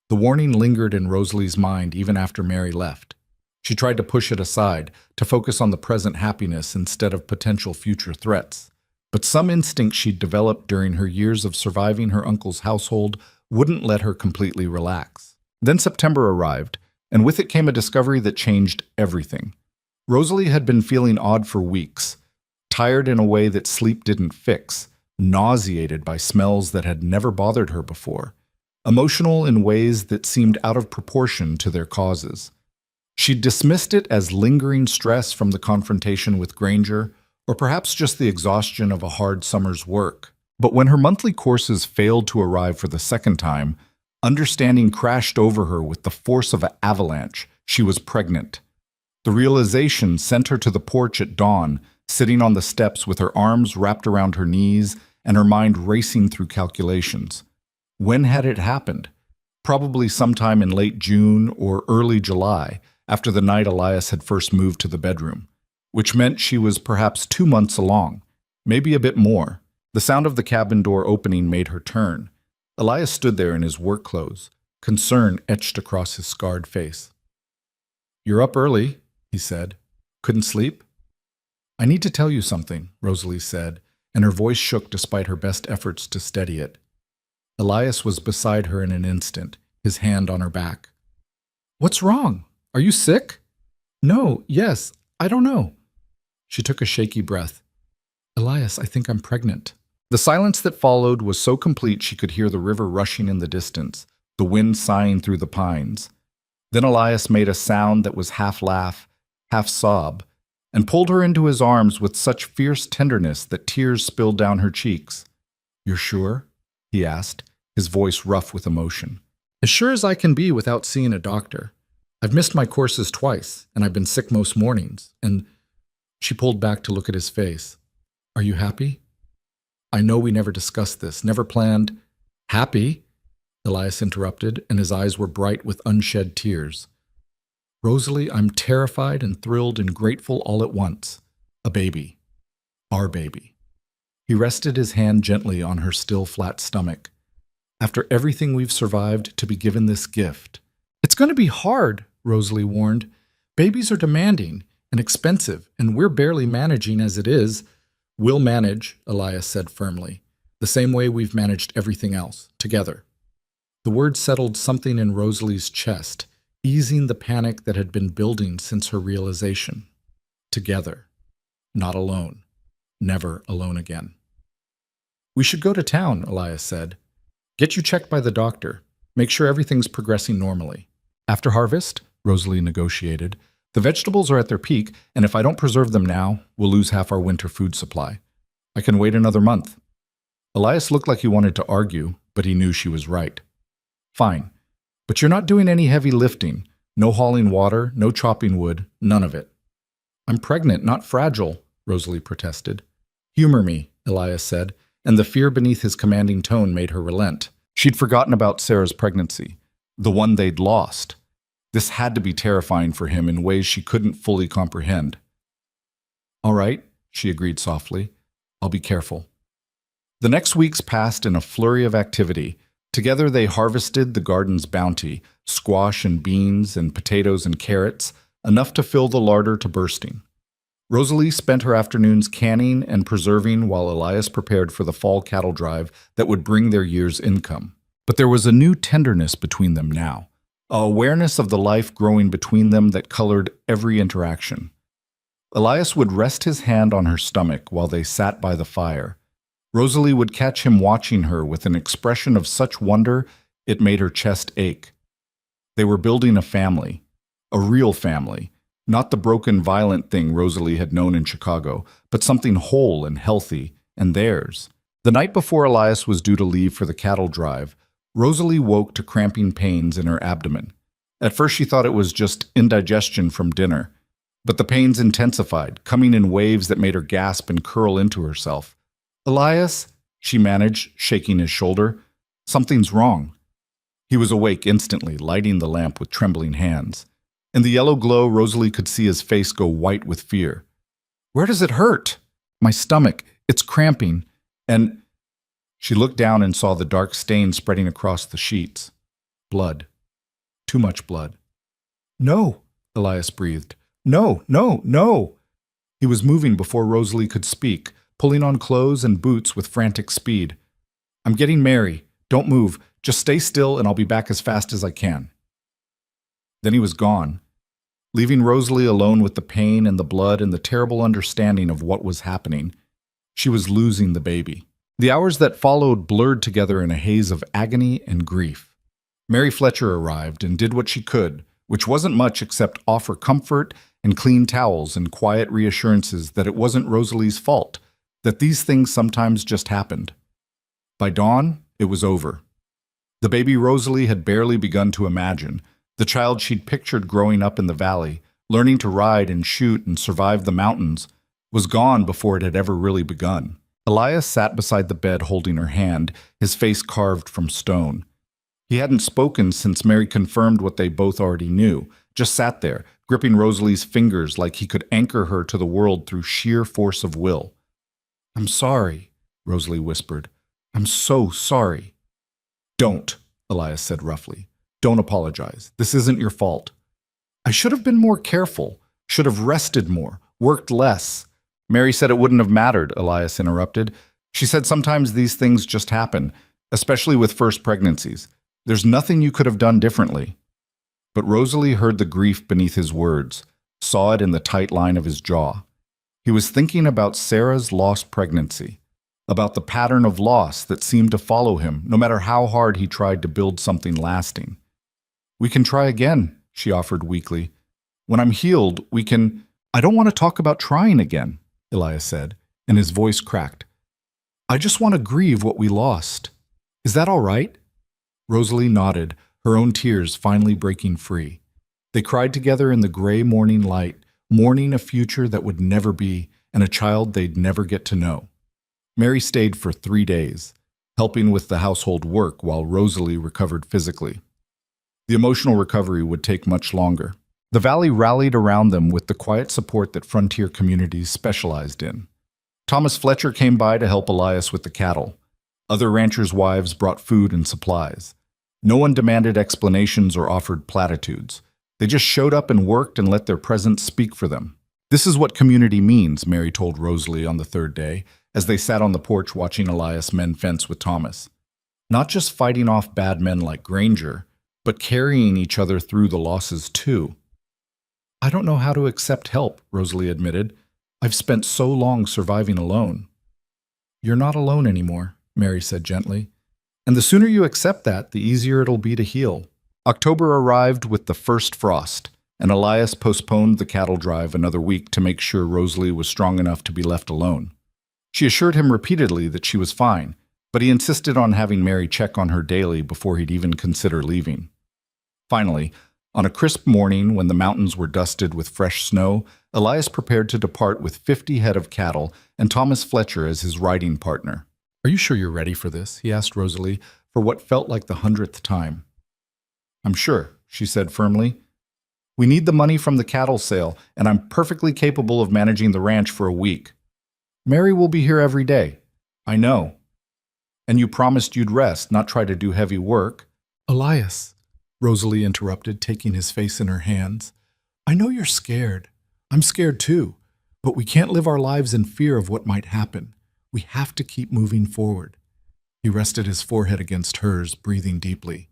The warning lingered in Rosalie's mind even after Mary left. She tried to push it aside, to focus on the present happiness instead of potential future threats. But some instinct she'd developed during her years of surviving her uncle's household wouldn't let her completely relax. Then September arrived, and with it came a discovery that changed everything. Rosalie had been feeling odd for weeks, tired in a way that sleep didn't fix, nauseated by smells that had never bothered her before, emotional in ways that seemed out of proportion to their causes. She dismissed it as lingering stress from the confrontation with Granger, or perhaps just the exhaustion of a hard summer's work. But when her monthly courses failed to arrive for the second time, understanding crashed over her with the force of an avalanche. She was pregnant. The realization sent her to the porch at dawn, sitting on the steps with her arms wrapped around her knees and her mind racing through calculations. When had it happened? Probably sometime in late June or early July, after the night Elias had first moved to the bedroom, which meant she was perhaps 2 months along, maybe a bit more. The sound of the cabin door opening made her turn. Elias stood there in his work clothes, concern etched across his scarred face. "You're up early," he said. "Couldn't sleep?" "I need to tell you something," Rosalie said, and her voice shook despite her best efforts to steady it. Elias was beside her in an instant, his hand on her back. "What's wrong? Are you sick?" "No, yes, I don't know." She took a shaky breath. "Elias, I think I'm pregnant." The silence that followed was so complete she could hear the river rushing in the distance, the wind sighing through the pines. Then Elias made a sound that was half laugh, half sob, and pulled her into his arms with such fierce tenderness that tears spilled down her cheeks. "You're sure?" he asked, his voice rough with emotion. "As sure as I can be without seeing a doctor. I've missed my courses twice, and I've been sick most mornings, and—" She pulled back to look at his face. "Are you happy?" "I know we never discussed this, never planned—" "Happy?" Elias interrupted, and his eyes were bright with unshed tears. "Rosalie, I'm terrified and thrilled and grateful all at once. A baby. Our baby." He rested his hand gently on her still flat stomach. "After everything we've survived, to be given this gift." "It's going to be hard," Rosalie warned. "Babies are demanding and expensive, and we're barely managing as it is." "We'll manage," Elias said firmly, "the same way we've managed everything else, together." The word settled something in Rosalie's chest, easing the panic that had been building since her realization. Together. Not alone. Never alone again. "We should go to town," Elias said. "Get you checked by the doctor. Make sure everything's progressing normally." "After harvest," Rosalie negotiated, "the vegetables are at their peak, and if I don't preserve them now, we'll lose half our winter food supply. I can wait another month." Elias looked like he wanted to argue, but he knew she was right. "Fine. But you're not doing any heavy lifting. No hauling water, no chopping wood, none of it." "I'm pregnant, not fragile," Rosalie protested. "Humor me," Elias said, and the fear beneath his commanding tone made her relent. She'd forgotten about Sarah's pregnancy, the one they'd lost. This had to be terrifying for him in ways she couldn't fully comprehend. "All right," she agreed softly. "I'll be careful." The next weeks passed in a flurry of activity. Together they harvested the garden's bounty, squash and beans and potatoes and carrots, enough to fill the larder to bursting. Rosalie spent her afternoons canning and preserving while Elias prepared for the fall cattle drive that would bring their year's income. But there was a new tenderness between them now, an awareness of the life growing between them that colored every interaction. Elias would rest his hand on her stomach while they sat by the fire. Rosalie would catch him watching her with an expression of such wonder it made her chest ache. They were building a family, a real family, not the broken, violent thing Rosalie had known in Chicago, but something whole and healthy, and theirs. The night before Elias was due to leave for the cattle drive, Rosalie woke to cramping pains in her abdomen. At first she thought it was just indigestion from dinner, but the pains intensified, coming in waves that made her gasp and curl into herself. "Elias," she managed, shaking his shoulder. "Something's wrong." He was awake instantly, lighting the lamp with trembling hands. In the yellow glow, Rosalie could see his face go white with fear. "Where does it hurt?" "My stomach. It's cramping." And she looked down and saw the dark stain spreading across the sheets. Blood. Too much blood. "No," Elias breathed. "No, no, no." He was moving before Rosalie could speak, pulling on clothes and boots with frantic speed. "I'm getting Mary. Don't move. Just stay still and I'll be back as fast as I can." Then he was gone, leaving Rosalie alone with the pain and the blood and the terrible understanding of what was happening. She was losing the baby. The hours that followed blurred together in a haze of agony and grief. Mary Fletcher arrived and did what she could, which wasn't much except offer comfort and clean towels and quiet reassurances that it wasn't Rosalie's fault, that these things sometimes just happened. By dawn, it was over. The baby Rosalie had barely begun to imagine, the child she'd pictured growing up in the valley, learning to ride and shoot and survive the mountains, was gone before it had ever really begun. Elias sat beside the bed holding her hand, his face carved from stone. He hadn't spoken since Mary confirmed what they both already knew, just sat there, gripping Rosalie's fingers like he could anchor her to the world through sheer force of will. "I'm sorry," Rosalie whispered. "I'm so sorry." "Don't," Elias said roughly. "Don't apologize. This isn't your fault." "I should have been more careful, should have rested more, worked less." "Mary said it wouldn't have mattered," Elias interrupted. "She said sometimes these things just happen, especially with first pregnancies. There's nothing you could have done differently." But Rosalie heard the grief beneath his words, saw it in the tight line of his jaw. He was thinking about Sarah's lost pregnancy, about the pattern of loss that seemed to follow him no matter how hard he tried to build something lasting. "We can try again," she offered weakly. "When I'm healed, we can—" "I don't want to talk about trying again," Elias said, and his voice cracked. "I just want to grieve what we lost. Is that all right?" Rosalie nodded, her own tears finally breaking free. They cried together in the gray morning light, mourning a future that would never be and a child they'd never get to know. Mary stayed for 3 days, helping with the household work while Rosalie recovered physically. The emotional recovery would take much longer. The valley rallied around them with the quiet support that frontier communities specialized in. Thomas Fletcher came by to help Elias with the cattle. Other ranchers' wives brought food and supplies. No one demanded explanations or offered platitudes. They just showed up and worked and let their presence speak for them. "This is what community means," Mary told Rosalie on the 3rd day, as they sat on the porch watching Elias mend fence with Thomas. "Not just fighting off bad men like Granger, but carrying each other through the losses too." "I don't know how to accept help," Rosalie admitted. "I've spent so long surviving alone." "You're not alone anymore," Mary said gently. "And the sooner you accept that, the easier it'll be to heal." October arrived with the first frost, and Elias postponed the cattle drive another week to make sure Rosalie was strong enough to be left alone. She assured him repeatedly that she was fine, but he insisted on having Mary check on her daily before he'd even consider leaving. Finally, on a crisp morning when the mountains were dusted with fresh snow, Elias prepared to depart with 50 head of cattle and Thomas Fletcher as his riding partner. "Are you sure you're ready for this?" he asked Rosalie, for what felt like the 100th time. "I'm sure," she said firmly. "We need the money from the cattle sale, and I'm perfectly capable of managing the ranch for a week. Mary will be here every day." "I know." "And you promised you'd rest, not try to do heavy work." "Elias," Rosalie interrupted, taking his face in her hands, "I know you're scared. I'm scared too, but we can't live our lives in fear of what might happen. We have to keep moving forward." He rested his forehead against hers, breathing deeply.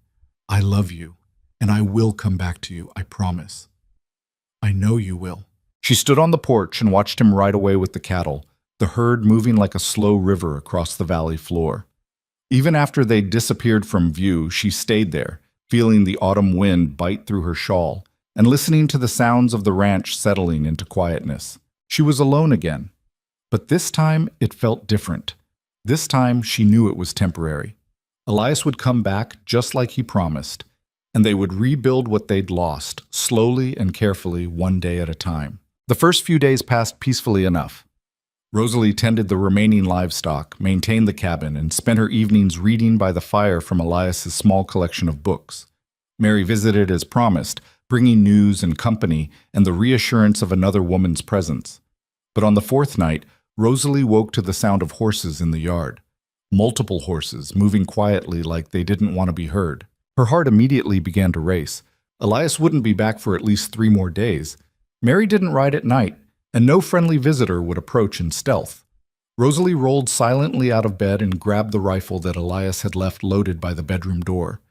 "I love you, and I will come back to you, I promise." "I know you will." She stood on the porch and watched him ride away with the cattle, the herd moving like a slow river across the valley floor. Even after they disappeared from view, she stayed there, feeling the autumn wind bite through her shawl, and listening to the sounds of the ranch settling into quietness. She was alone again. But this time it felt different. This time she knew it was temporary. Elias would come back just like he promised, and they would rebuild what they'd lost, slowly and carefully, one day at a time. The first few days passed peacefully enough. Rosalie tended the remaining livestock, maintained the cabin, and spent her evenings reading by the fire from Elias's small collection of books. Mary visited as promised, bringing news and company and the reassurance of another woman's presence. But on the fourth night, Rosalie woke to the sound of horses in the yard. Multiple horses, moving quietly like they didn't want to be heard. Her heart immediately began to race. Elias wouldn't be back for at least 3 more days. Mary didn't ride at night, and no friendly visitor would approach in stealth. Rosalie rolled silently out of bed and grabbed the rifle that Elias had left loaded by the bedroom door.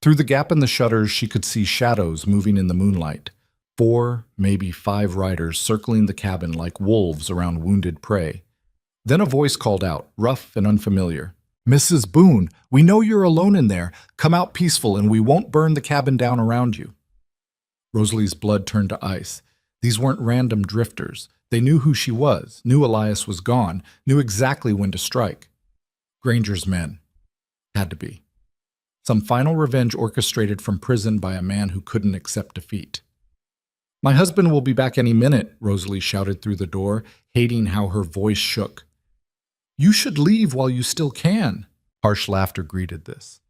Through the gap in the shutters, she could see shadows moving in the moonlight. 4, maybe 5 riders circling the cabin like wolves around wounded prey. Then a voice called out, rough and unfamiliar. "Mrs. Boone, we know you're alone in there. Come out peaceful and we won't burn the cabin down around you." Rosalie's blood turned to ice. These weren't random drifters. They knew who she was, knew Elias was gone, knew exactly when to strike. Granger's men. Had to be. Some final revenge orchestrated from prison by a man who couldn't accept defeat. "My husband will be back any minute," Rosalie shouted through the door, hating how her voice shook. "You should leave while you still can." Harsh laughter greeted this.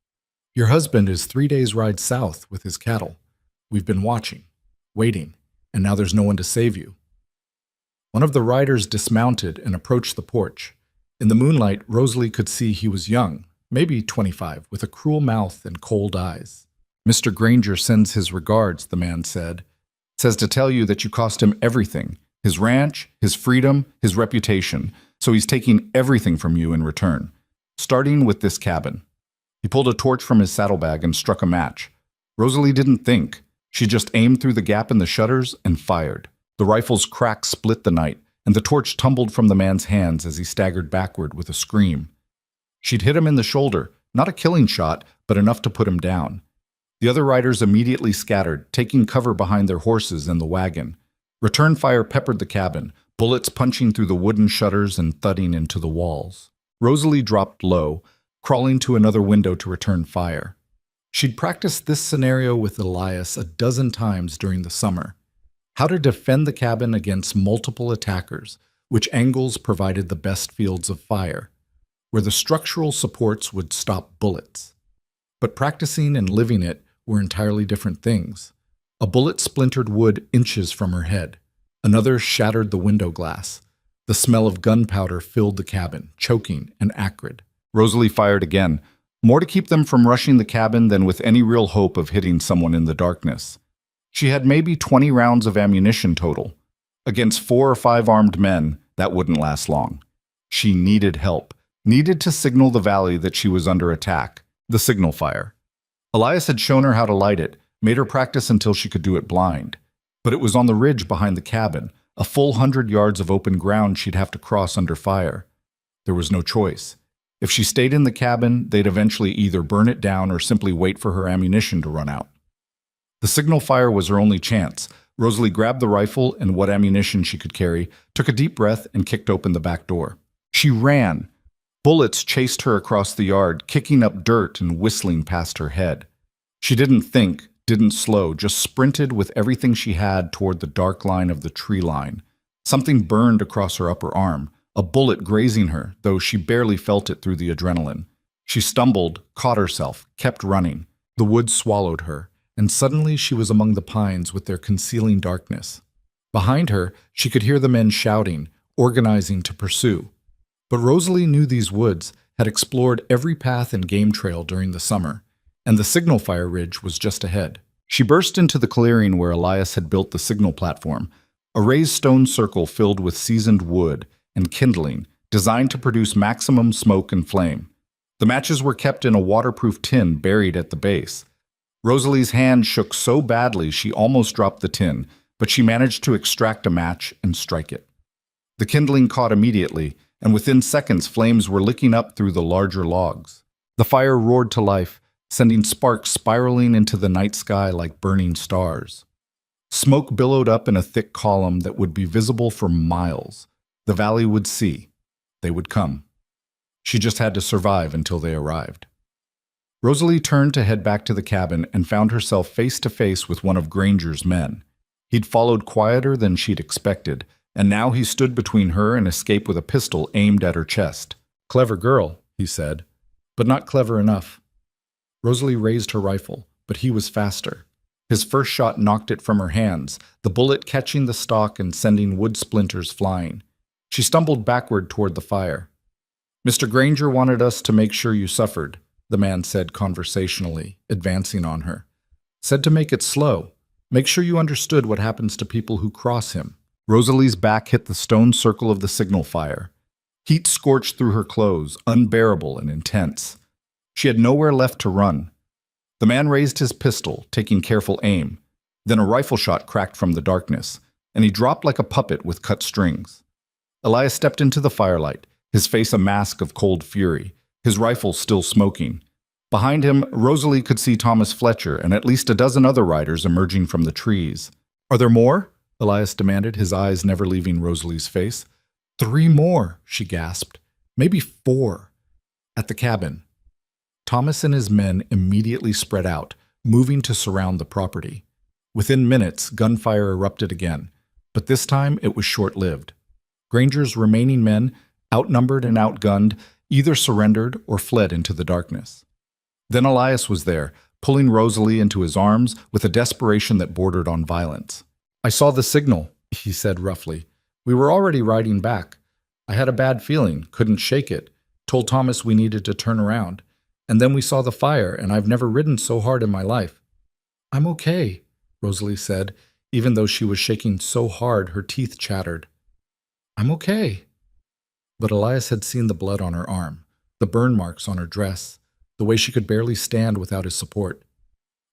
"Your husband is 3 days' ride south with his cattle. We've been watching, waiting, and now there's no one to save you." One of the riders dismounted and approached the porch. In the moonlight, Rosalie could see he was young, maybe 25, with a cruel mouth and cold eyes. "Mr. Granger sends his regards," the man said. "Says to tell you that you cost him everything, his ranch, his freedom, his reputation, so he's taking everything from you in return, starting with this cabin." He pulled a torch from his saddlebag and struck a match. Rosalie didn't think. She just aimed through the gap in the shutters and fired. The rifle's crack split the night, and the torch tumbled from the man's hands as he staggered backward with a scream. She'd hit him in the shoulder, not a killing shot, but enough to put him down. The other riders immediately scattered, taking cover behind their horses and the wagon. Return fire peppered the cabin, bullets punching through the wooden shutters and thudding into the walls. Rosalie dropped low, crawling to another window to return fire. She'd practiced this scenario with Elias a dozen times during the summer. How to defend the cabin against multiple attackers, which angles provided the best fields of fire, where the structural supports would stop bullets. But practicing and living it were entirely different things. A bullet splintered wood inches from her head. Another shattered the window glass. The smell of gunpowder filled the cabin, choking and acrid. Rosalie fired again, more to keep them from rushing the cabin than with any real hope of hitting someone in the darkness. She had maybe 20 rounds of ammunition total. Against 4 or 5 armed men, that wouldn't last long. She needed help, needed to signal the valley that she was under attack, the signal fire. Elias had shown her how to light it, made her practice until she could do it blind. But it was on the ridge behind the cabin, a full 100 yards of open ground she'd have to cross under fire. There was no choice. If she stayed in the cabin, they'd eventually either burn it down or simply wait for her ammunition to run out. The signal fire was her only chance. Rosalie grabbed the rifle and what ammunition she could carry, took a deep breath, and kicked open the back door. She ran. Bullets chased her across the yard, kicking up dirt and whistling past her head. She didn't think, didn't slow, just sprinted with everything she had toward the dark line of the tree line. Something burned across her upper arm, a bullet grazing her, though she barely felt it through the adrenaline. She stumbled, caught herself, kept running. The woods swallowed her, and suddenly she was among the pines with their concealing darkness. Behind her, she could hear the men shouting, organizing to pursue. But Rosalie knew these woods, had explored every path and game trail during the summer, and the signal fire ridge was just ahead. She burst into the clearing where Elias had built the signal platform, a raised stone circle filled with seasoned wood and kindling, designed to produce maximum smoke and flame. The matches were kept in a waterproof tin buried at the base. Rosalie's hand shook so badly she almost dropped the tin, but she managed to extract a match and strike it. The kindling caught immediately, and within seconds flames were licking up through the larger logs. The fire roared to life, sending sparks spiraling into the night sky like burning stars. Smoke billowed up in a thick column that would be visible for miles. The valley would see. They would come. She just had to survive until they arrived. Rosalie turned to head back to the cabin and found herself face to face with one of Granger's men. He'd followed quieter than she'd expected, and now he stood between her and escape with a pistol aimed at her chest. "Clever girl," he said, "but not clever enough." Rosalie raised her rifle, but he was faster. His first shot knocked it from her hands, the bullet catching the stock and sending wood splinters flying. She stumbled backward toward the fire. "Mr. Granger wanted us to make sure you suffered," the man said conversationally, advancing on her. "Said to make it slow. Make sure you understood what happens to people who cross him." Rosalie's back hit the stone circle of the signal fire. Heat scorched through her clothes, unbearable and intense. She had nowhere left to run. The man raised his pistol, taking careful aim. Then a rifle shot cracked from the darkness, and he dropped like a puppet with cut strings. Elias stepped into the firelight, his face a mask of cold fury, his rifle still smoking. Behind him, Rosalie could see Thomas Fletcher and at least a dozen other riders emerging from the trees. "Are there more?" Elias demanded, his eyes never leaving Rosalie's face. "3 more," she gasped. "Maybe 4. At the cabin." Thomas and his men immediately spread out, moving to surround the property. Within minutes, gunfire erupted again, but this time it was short-lived. Granger's remaining men, outnumbered and outgunned, either surrendered or fled into the darkness. Then Elias was there, pulling Rosalie into his arms with a desperation that bordered on violence. "I saw the signal," he said roughly. "We were already riding back. I had a bad feeling, couldn't shake it. Told Thomas we needed to turn around. And then we saw the fire, and I've never ridden so hard in my life." "I'm okay," Rosalie said, even though she was shaking so hard her teeth chattered. "I'm okay." But Elias had seen the blood on her arm, the burn marks on her dress, the way she could barely stand without his support.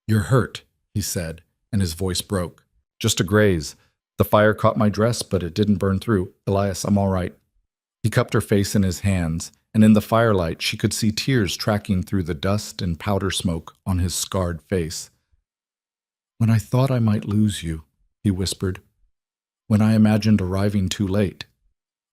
"You're hurt," he said, and his voice broke. "Just a graze. The fire caught my dress, but it didn't burn through. Elias, I'm all right." He cupped her face in his hands, and in the firelight she could see tears tracking through the dust and powder smoke on his scarred face. "When I thought I might lose you," he whispered. "When I imagined arriving too late."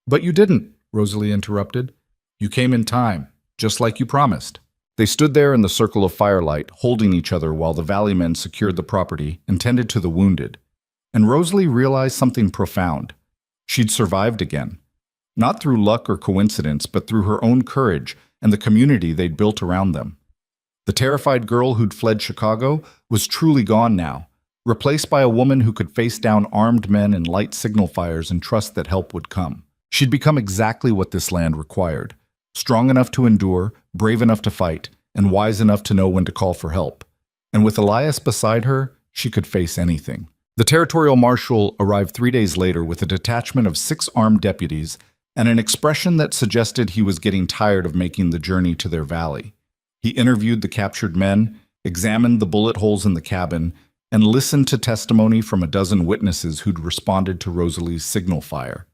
"But you didn't," Rosalie interrupted. "You came in time, just like you promised." They stood there in the circle of firelight, holding each other while the valley men secured the property and tended to the wounded. And Rosalie realized something profound. She'd survived again. Not through luck or coincidence, but through her own courage and the community they'd built around them. The terrified girl who'd fled Chicago was truly gone now, replaced by a woman who could face down armed men and light signal fires and trust that help would come. She'd become exactly what this land required: strong enough to endure, brave enough to fight, and wise enough to know when to call for help. And with Elias beside her, she could face anything. The territorial marshal arrived 3 days later with a detachment of 6 armed deputies and an expression that suggested he was getting tired of making the journey to their valley. He interviewed the captured men, examined the bullet holes in the cabin, and listened to testimony from a dozen witnesses who'd responded to Rosalie's signal fire.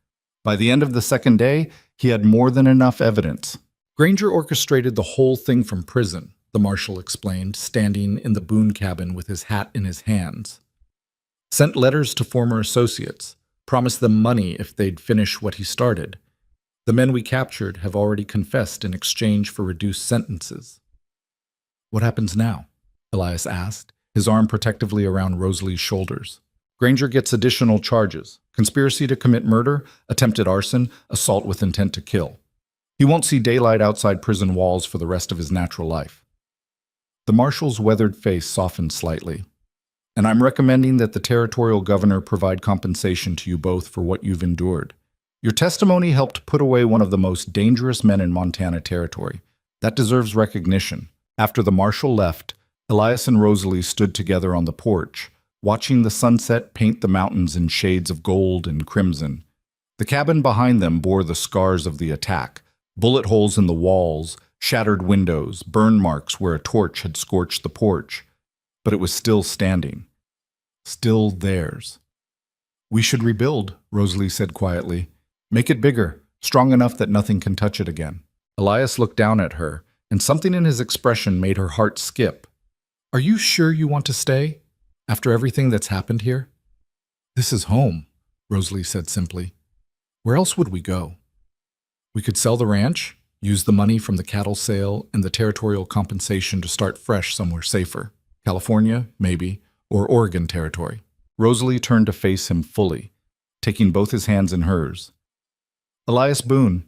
By the end of the second day, he had more than enough evidence. "Granger orchestrated the whole thing from prison," the marshal explained, standing in the Boone cabin with his hat in his hands. "Sent letters to former associates, promised them money if they'd finish what he started. The men we captured have already confessed in exchange for reduced sentences." "What happens now?" Elias asked, his arm protectively around Rosalie's shoulders. "Granger gets additional charges: conspiracy to commit murder, attempted arson, assault with intent to kill. He won't see daylight outside prison walls for the rest of his natural life." The marshal's weathered face softened slightly. "And I'm recommending that the territorial governor provide compensation to you both for what you've endured. Your testimony helped put away one of the most dangerous men in Montana territory. That deserves recognition." After the marshal left, Elias and Rosalie stood together on the porch, watching the sunset paint the mountains in shades of gold and crimson. The cabin behind them bore the scars of the attack: bullet holes in the walls, shattered windows, burn marks where a torch had scorched the porch. But it was still standing. Still theirs. "We should rebuild," Rosalie said quietly. "Make it bigger, strong enough that nothing can touch it again." Elias looked down at her, and something in his expression made her heart skip. "Are you sure you want to stay? After everything that's happened here?" "This is home," Rosalie said simply. "Where else would we go? We could sell the ranch, use the money from the cattle sale and the territorial compensation to start fresh somewhere safer. California, maybe, or Oregon territory." Rosalie turned to face him fully, taking both his hands in hers. "Elias Boone,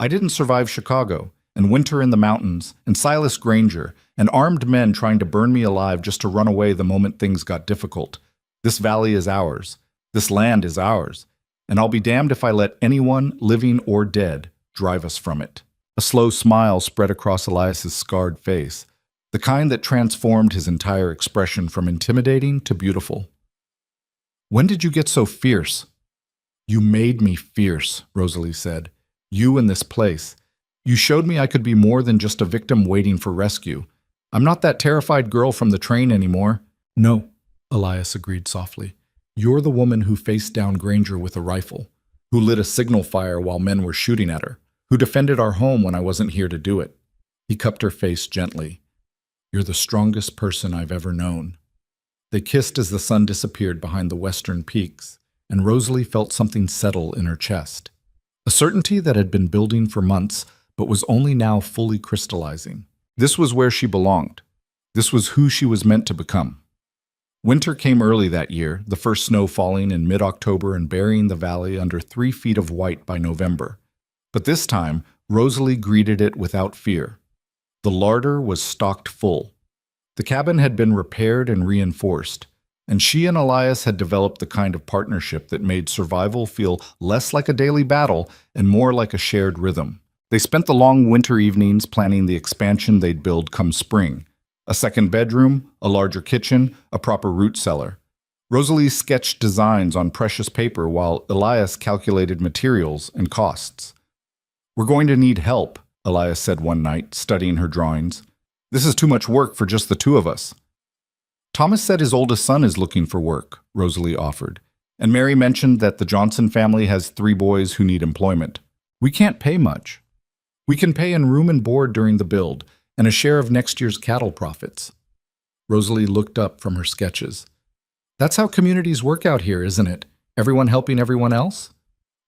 I didn't survive Chicago, and winter in the mountains, and Silas Granger, and armed men trying to burn me alive just to run away the moment things got difficult. This valley is ours. This land is ours. And I'll be damned if I let anyone, living or dead, drive us from it." A slow smile spread across Elias's scarred face, the kind that transformed his entire expression from intimidating to beautiful. "When did you get so fierce?" "You made me fierce," Rosalie said. "You and this place. You showed me I could be more than just a victim waiting for rescue. I'm not that terrified girl from the train anymore." "No," Elias agreed softly. "You're the woman who faced down Granger with a rifle, who lit a signal fire while men were shooting at her, who defended our home when I wasn't here to do it." He cupped her face gently. "You're the strongest person I've ever known." They kissed as the sun disappeared behind the western peaks, and Rosalie felt something settle in her chest. A certainty that had been building for months, but was only now fully crystallizing. This was where she belonged. This was who she was meant to become. Winter came early that year, the first snow falling in mid-October and burying the valley under 3 feet of white by November. But this time, Rosalie greeted it without fear. The larder was stocked full. The cabin had been repaired and reinforced, and she and Elias had developed the kind of partnership that made survival feel less like a daily battle and more like a shared rhythm. They spent the long winter evenings planning the expansion they'd build come spring. A second bedroom, a larger kitchen, a proper root cellar. Rosalie sketched designs on precious paper while Elias calculated materials and costs. "We're going to need help," Elias said one night, studying her drawings. "This is too much work for just the two of us." "Thomas said his oldest son is looking for work," Rosalie offered. "And Mary mentioned that the Johnson family has 3 boys who need employment. We can't pay much. We can pay in room and board during the build, and a share of next year's cattle profits." Rosalie looked up from her sketches. "That's how communities work out here, isn't it? Everyone helping everyone else?"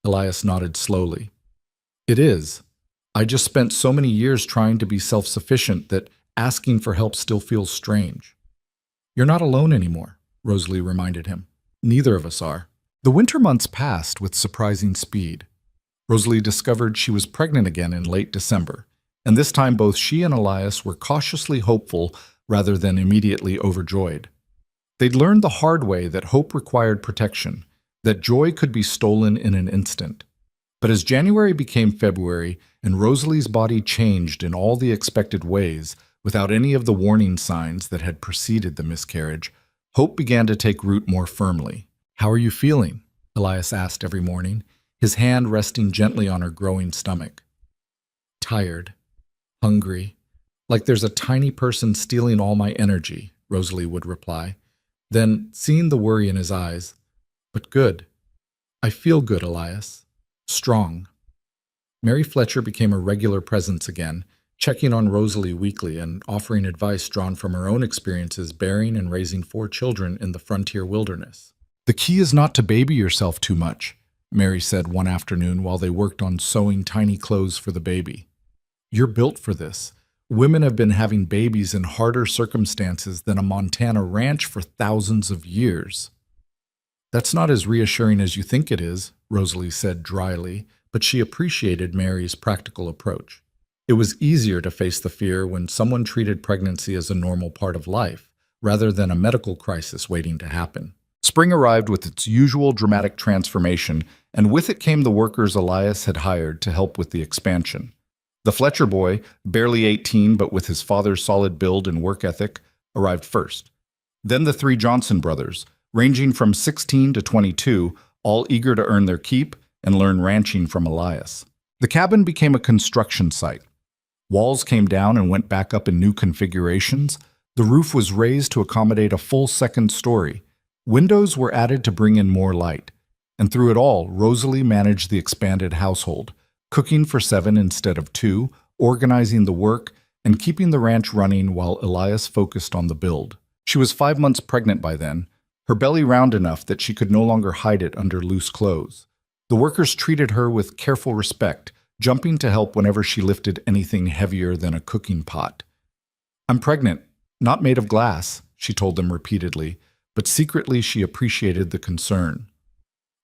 Elias nodded slowly. "It is. I just spent so many years trying to be self-sufficient that asking for help still feels strange." "You're not alone anymore," Rosalie reminded him. "Neither of us are." The winter months passed with surprising speed. Rosalie discovered she was pregnant again in late December, and this time both she and Elias were cautiously hopeful rather than immediately overjoyed. They'd learned the hard way that hope required protection, that joy could be stolen in an instant. But as January became February and Rosalie's body changed in all the expected ways, without any of the warning signs that had preceded the miscarriage, hope began to take root more firmly. "How are you feeling?" Elias asked every morning, his hand resting gently on her growing stomach. "Tired. Hungry. Like there's a tiny person stealing all my energy," Rosalie would reply. Then, seeing the worry in his eyes, "But good. I feel good, Elias. Strong." Mary Fletcher became a regular presence again, checking on Rosalie weekly and offering advice drawn from her own experiences bearing and raising 4 children in the frontier wilderness. "The key is not to baby yourself too much," Mary said one afternoon while they worked on sewing tiny clothes for the baby. "You're built for this. Women have been having babies in harder circumstances than a Montana ranch for thousands of years." "That's not as reassuring as you think it is," Rosalie said dryly, but she appreciated Mary's practical approach. It was easier to face the fear when someone treated pregnancy as a normal part of life, rather than a medical crisis waiting to happen. Spring arrived with its usual dramatic transformation, and with it came the workers Elias had hired to help with the expansion. The Fletcher boy, barely 18 but with his father's solid build and work ethic, arrived first. Then the 3 Johnson brothers, ranging from 16 to 22, all eager to earn their keep and learn ranching from Elias. The cabin became a construction site. Walls came down and went back up in new configurations. The roof was raised to accommodate a full second story. Windows were added to bring in more light. And through it all, Rosalie managed the expanded household, cooking for 7 instead of 2, organizing the work, and keeping the ranch running while Elias focused on the build. She was 5 months pregnant by then, her belly round enough that she could no longer hide it under loose clothes. The workers treated her with careful respect, jumping to help whenever she lifted anything heavier than a cooking pot. "I'm pregnant, not made of glass," she told them repeatedly, but secretly she appreciated the concern.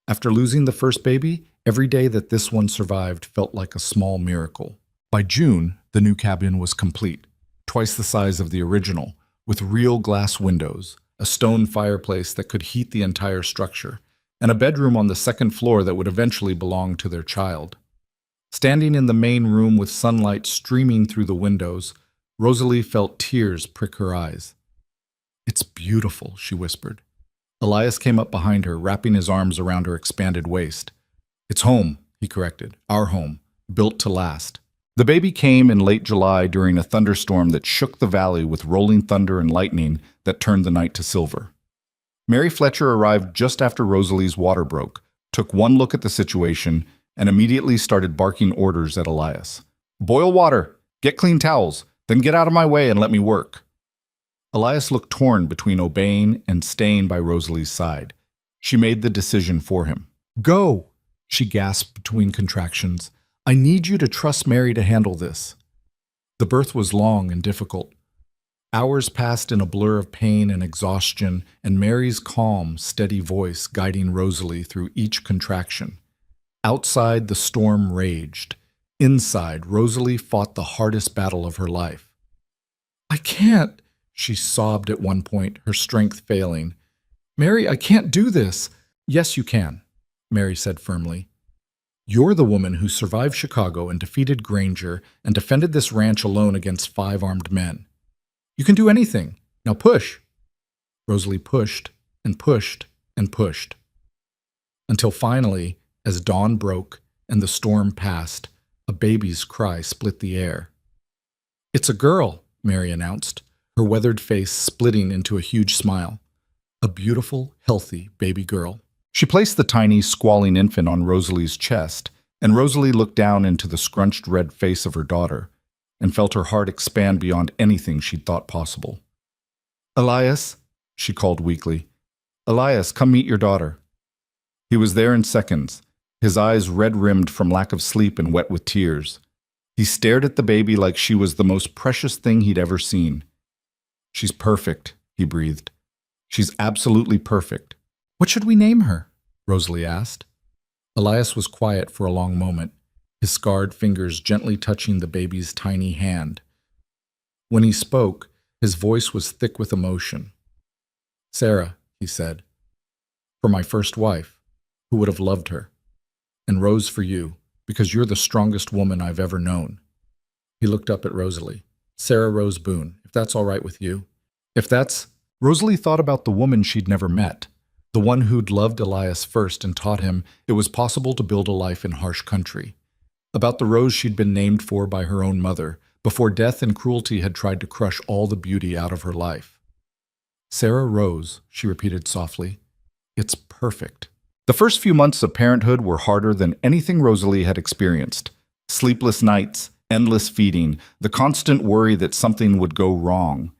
After losing the first baby, every day that this one survived felt like a small miracle. By June, the new cabin was complete. twice the size of the original, with real glass windows, a stone fireplace that could heat the entire structure, and a bedroom on the second floor that would eventually belong to their child. Standing in the main room with sunlight streaming through the windows, Rosalie felt tears prick her eyes. "It's beautiful," she whispered. Elias came up behind her, wrapping his arms around her expanded waist. "It's home," he corrected. "Our home, built to last." The baby came in late July during a thunderstorm that shook the valley with rolling thunder and lightning that turned the night to silver. Mary Fletcher arrived just after Rosalie's water broke, took one look at the situation, and immediately started barking orders at Elias. "Boil water, get clean towels, then get out of my way and let me work." Elias looked torn between obeying and staying by Rosalie's side. She made the decision for him. "Go," she gasped between contractions. "I need you to trust Mary to handle this." The birth was long and difficult. Hours passed in a blur of pain and exhaustion, and Mary's calm, steady voice guiding Rosalie through each contraction. Outside, the storm raged. Inside, Rosalie fought the hardest battle of her life. "I can't," she sobbed at one point, her strength failing. "Mary, I can't do this." "Yes, you can," Mary said firmly. "You're the woman who survived Chicago and defeated Granger and defended this ranch alone against 5 armed men. You can do anything. Now push." Rosalie pushed and pushed and pushed. Until finally, as dawn broke and the storm passed, a baby's cry split the air. "It's a girl," Mary announced, her weathered face splitting into a huge smile. A beautiful, healthy baby girl. She placed the tiny, squalling infant on Rosalie's chest, and Rosalie looked down into the scrunched red face of her daughter and felt her heart expand beyond anything she'd thought possible. "Elias," she called weakly. "Elias, come meet your daughter." He was there in seconds, his eyes red-rimmed from lack of sleep and wet with tears. He stared at the baby like she was the most precious thing he'd ever seen. "She's perfect," he breathed. "She's absolutely perfect." "What should we name her?" Rosalie asked. Elias was quiet for a long moment, his scarred fingers gently touching the baby's tiny hand. When he spoke, his voice was thick with emotion. "Sarah," he said, "for my first wife, who would have loved her. And Rose for you, because you're the strongest woman I've ever known." He looked up at Rosalie. "Sarah Rose Boone, if that's all right with you." "If that's—" Rosalie thought about the woman she'd never met, the one who'd loved Elias first and taught him it was possible to build a life in harsh country. About the Rose she'd been named for by her own mother, before death and cruelty had tried to crush all the beauty out of her life. "Sarah Rose," she repeated softly. "It's perfect." The first few months of parenthood were harder than anything Rosalie had experienced. Sleepless nights, endless feeding, the constant worry that something would go wrong.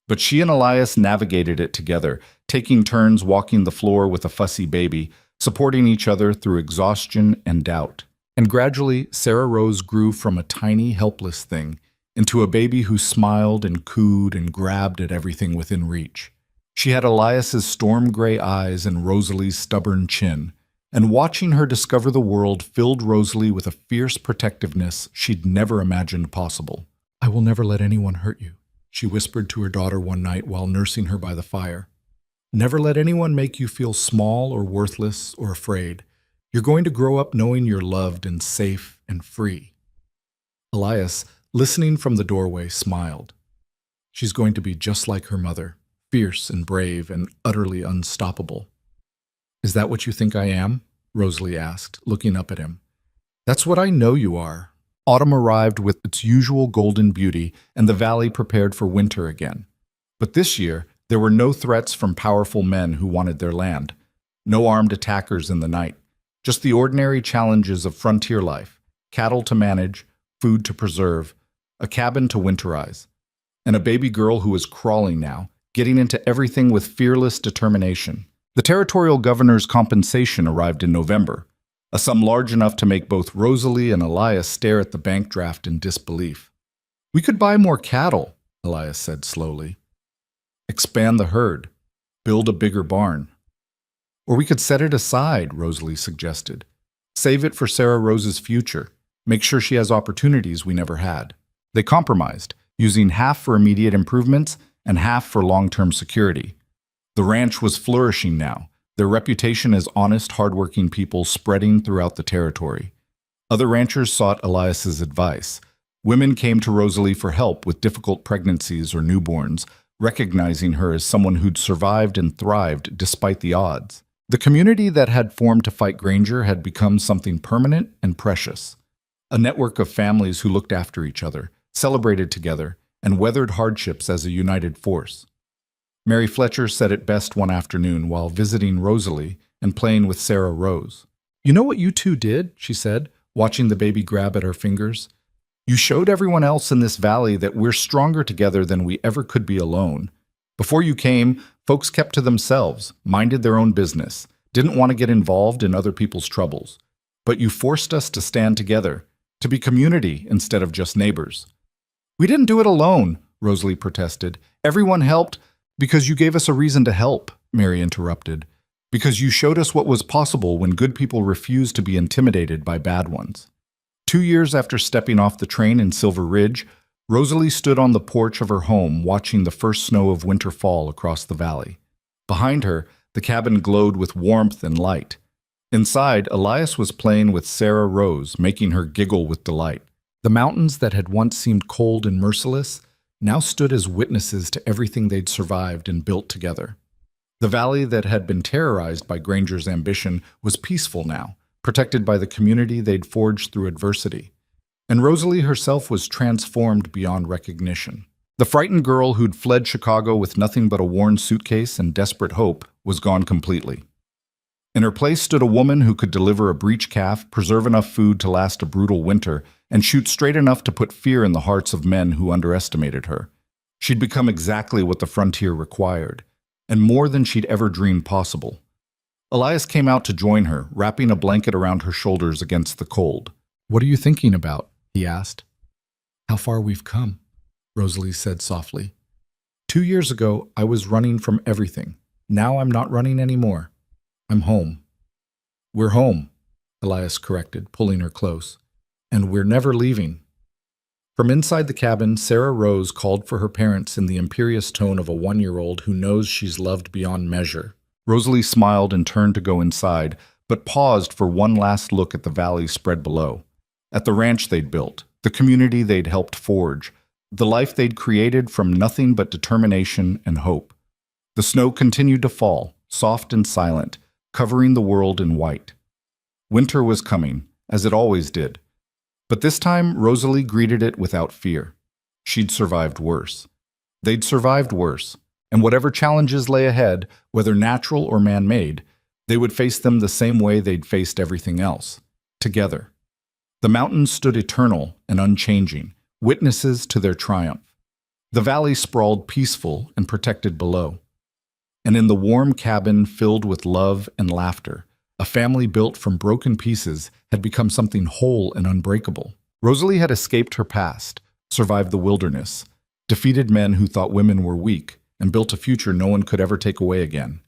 But she and Elias navigated it together, taking turns walking the floor with a fussy baby, supporting each other through exhaustion and doubt. And gradually, Sarah Rose grew from a tiny, helpless thing into a baby who smiled and cooed and grabbed at everything within reach. She had Elias's storm-gray eyes and Rosalie's stubborn chin, and watching her discover the world filled Rosalie with a fierce protectiveness she'd never imagined possible. "I will never let anyone hurt you," she whispered to her daughter one night while nursing her by the fire. "Never let anyone make you feel small or worthless or afraid. You're going to grow up knowing you're loved and safe and free." Elias, listening from the doorway, smiled. She's going to be just like her mother, fierce and brave and utterly unstoppable. "Is that what you think I am?" Rosalie asked, looking up at him. "That's what I know you are." Autumn arrived with its usual golden beauty, and the valley prepared for winter again. But this year, there were no threats from powerful men who wanted their land, no armed attackers in the night, just the ordinary challenges of frontier life: cattle to manage, food to preserve, a cabin to winterize, and a baby girl who was crawling now, getting into everything with fearless determination. The territorial governor's compensation arrived in November, a sum large enough to make both Rosalie and Elias stare at the bank draft in disbelief. "We could buy more cattle," Elias said slowly. "Expand the herd, build a bigger barn. Or we could set it aside," Rosalie suggested. "Save it for Sarah Rose's future, make sure she has opportunities we never had." They compromised, using half for immediate improvements and half for long-term security. The ranch was flourishing now, their reputation as honest, hardworking people spreading throughout the territory. Other ranchers sought Elias's advice. Women came to Rosalie for help with difficult pregnancies or newborns, recognizing her as someone who'd survived and thrived despite the odds. The community that had formed to fight Granger had become something permanent and precious. A network of families who looked after each other, celebrated together, and weathered hardships as a united force. Mary Fletcher said it best one afternoon while visiting Rosalie and playing with Sarah Rose. "You know what you two did?" she said, watching the baby grab at her fingers. "You showed everyone else in this valley that we're stronger together than we ever could be alone. Before you came, folks kept to themselves, minded their own business, didn't want to get involved in other people's troubles. But you forced us to stand together, to be community instead of just neighbors." "We didn't do it alone," Rosalie protested. "Everyone helped because you gave us a reason to help," Mary interrupted. "Because you showed us what was possible when good people refused to be intimidated by bad ones." 2 years after stepping off the train in Silver Ridge, Rosalie stood on the porch of her home watching the first snow of winter fall across the valley. Behind her, the cabin glowed with warmth and light. Inside, Elias was playing with Sarah Rose, making her giggle with delight. The mountains that had once seemed cold and merciless now stood as witnesses to everything they'd survived and built together. The valley that had been terrorized by Granger's ambition was peaceful now, protected by the community they'd forged through adversity. And Rosalie herself was transformed beyond recognition. The frightened girl who'd fled Chicago with nothing but a worn suitcase and desperate hope was gone completely. In her place stood a woman who could deliver a breech calf, preserve enough food to last a brutal winter, and shoot straight enough to put fear in the hearts of men who underestimated her. She'd become exactly what the frontier required, and more than she'd ever dreamed possible. Elias came out to join her, wrapping a blanket around her shoulders against the cold. "What are you thinking about?" he asked. "How far we've come," Rosalie said softly. 2 years ago, I was running from everything. Now I'm not running anymore. I'm home." "We're home," Elias corrected, pulling her close. "And we're never leaving." From inside the cabin, Sarah Rose called for her parents in the imperious tone of a 1-year-old who knows she's loved beyond measure. Rosalie smiled and turned to go inside, but paused for one last look at the valley spread below. At the ranch they'd built, the community they'd helped forge, the life they'd created from nothing but determination and hope. The snow continued to fall, soft and silent, covering the world in white. Winter was coming, as it always did. But this time, Rosalie greeted it without fear. She'd survived worse. They'd survived worse, and whatever challenges lay ahead, whether natural or man-made, they would face them the same way they'd faced everything else, together. The mountains stood eternal and unchanging, witnesses to their triumph. The valley sprawled peaceful and protected below. And in the warm cabin filled with love and laughter, a family built from broken pieces had become something whole and unbreakable. Rosalie had escaped her past, survived the wilderness, defeated men who thought women were weak, and built a future no one could ever take away again.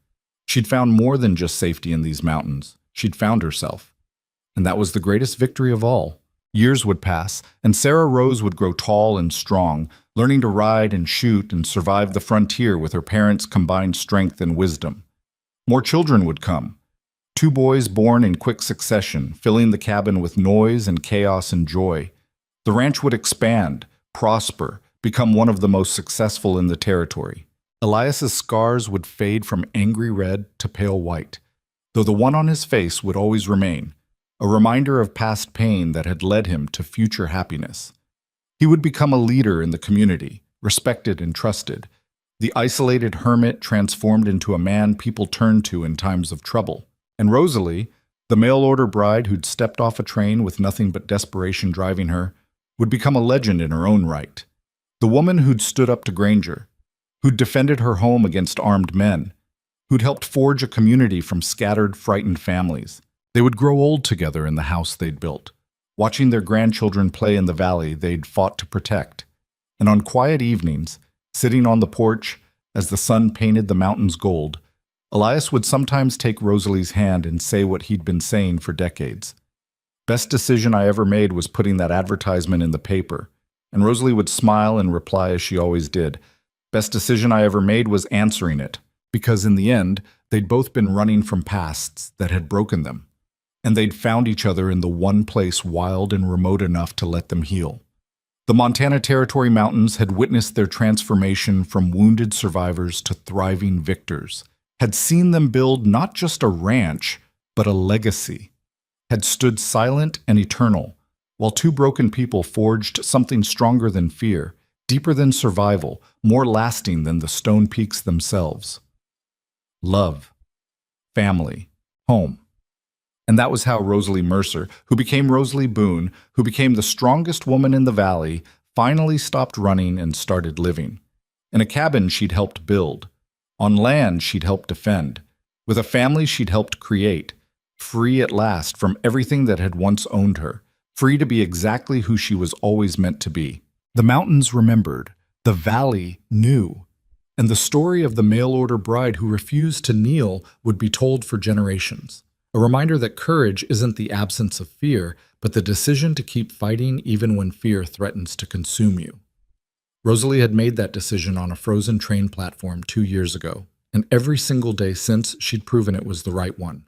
She'd found more than just safety in these mountains. She'd found herself. And that was the greatest victory of all. Years would pass, and Sarah Rose would grow tall and strong, learning to ride and shoot and survive the frontier with her parents' combined strength and wisdom. More children would come. 2 boys born in quick succession, filling the cabin with noise and chaos and joy. The ranch would expand, prosper, become one of the most successful in the territory. Elias's scars would fade from angry red to pale white, though the one on his face would always remain, a reminder of past pain that had led him to future happiness. He would become a leader in the community, respected and trusted, the isolated hermit transformed into a man people turned to in times of trouble. And Rosalie, the mail-order bride who'd stepped off a train with nothing but desperation driving her, would become a legend in her own right. The woman who'd stood up to Granger, who'd defended her home against armed men, who'd helped forge a community from scattered, frightened families. They would grow old together in the house they'd built, watching their grandchildren play in the valley they'd fought to protect. And on quiet evenings, sitting on the porch as the sun painted the mountains gold, Elias would sometimes take Rosalie's hand and say what he'd been saying for decades. "Best decision I ever made was putting that advertisement in the paper, and Rosalie would smile and reply as she always did. Best decision I ever made was answering it, because in the end, they'd both been running from pasts that had broken them, and they'd found each other in the one place wild and remote enough to let them heal. The Montana Territory Mountains had witnessed their transformation from wounded survivors to thriving victors, had seen them build not just a ranch, but a legacy, had stood silent and eternal, while two broken people forged something stronger than fear, deeper than survival, more lasting than the stone peaks themselves. Love, family, home. And that was how Rosalie Mercer, who became Rosalie Boone, who became the strongest woman in the valley, finally stopped running and started living. In a cabin she'd helped build. On land she'd helped defend. With a family she'd helped create. Free at last from everything that had once owned her. Free to be exactly who she was always meant to be. The mountains remembered. The valley knew. And the story of the mail-order bride who refused to kneel would be told for generations. A reminder that courage isn't the absence of fear, but the decision to keep fighting even when fear threatens to consume you. Rosalie had made that decision on a frozen train platform 2 years ago, and every single day since she'd proven it was the right one.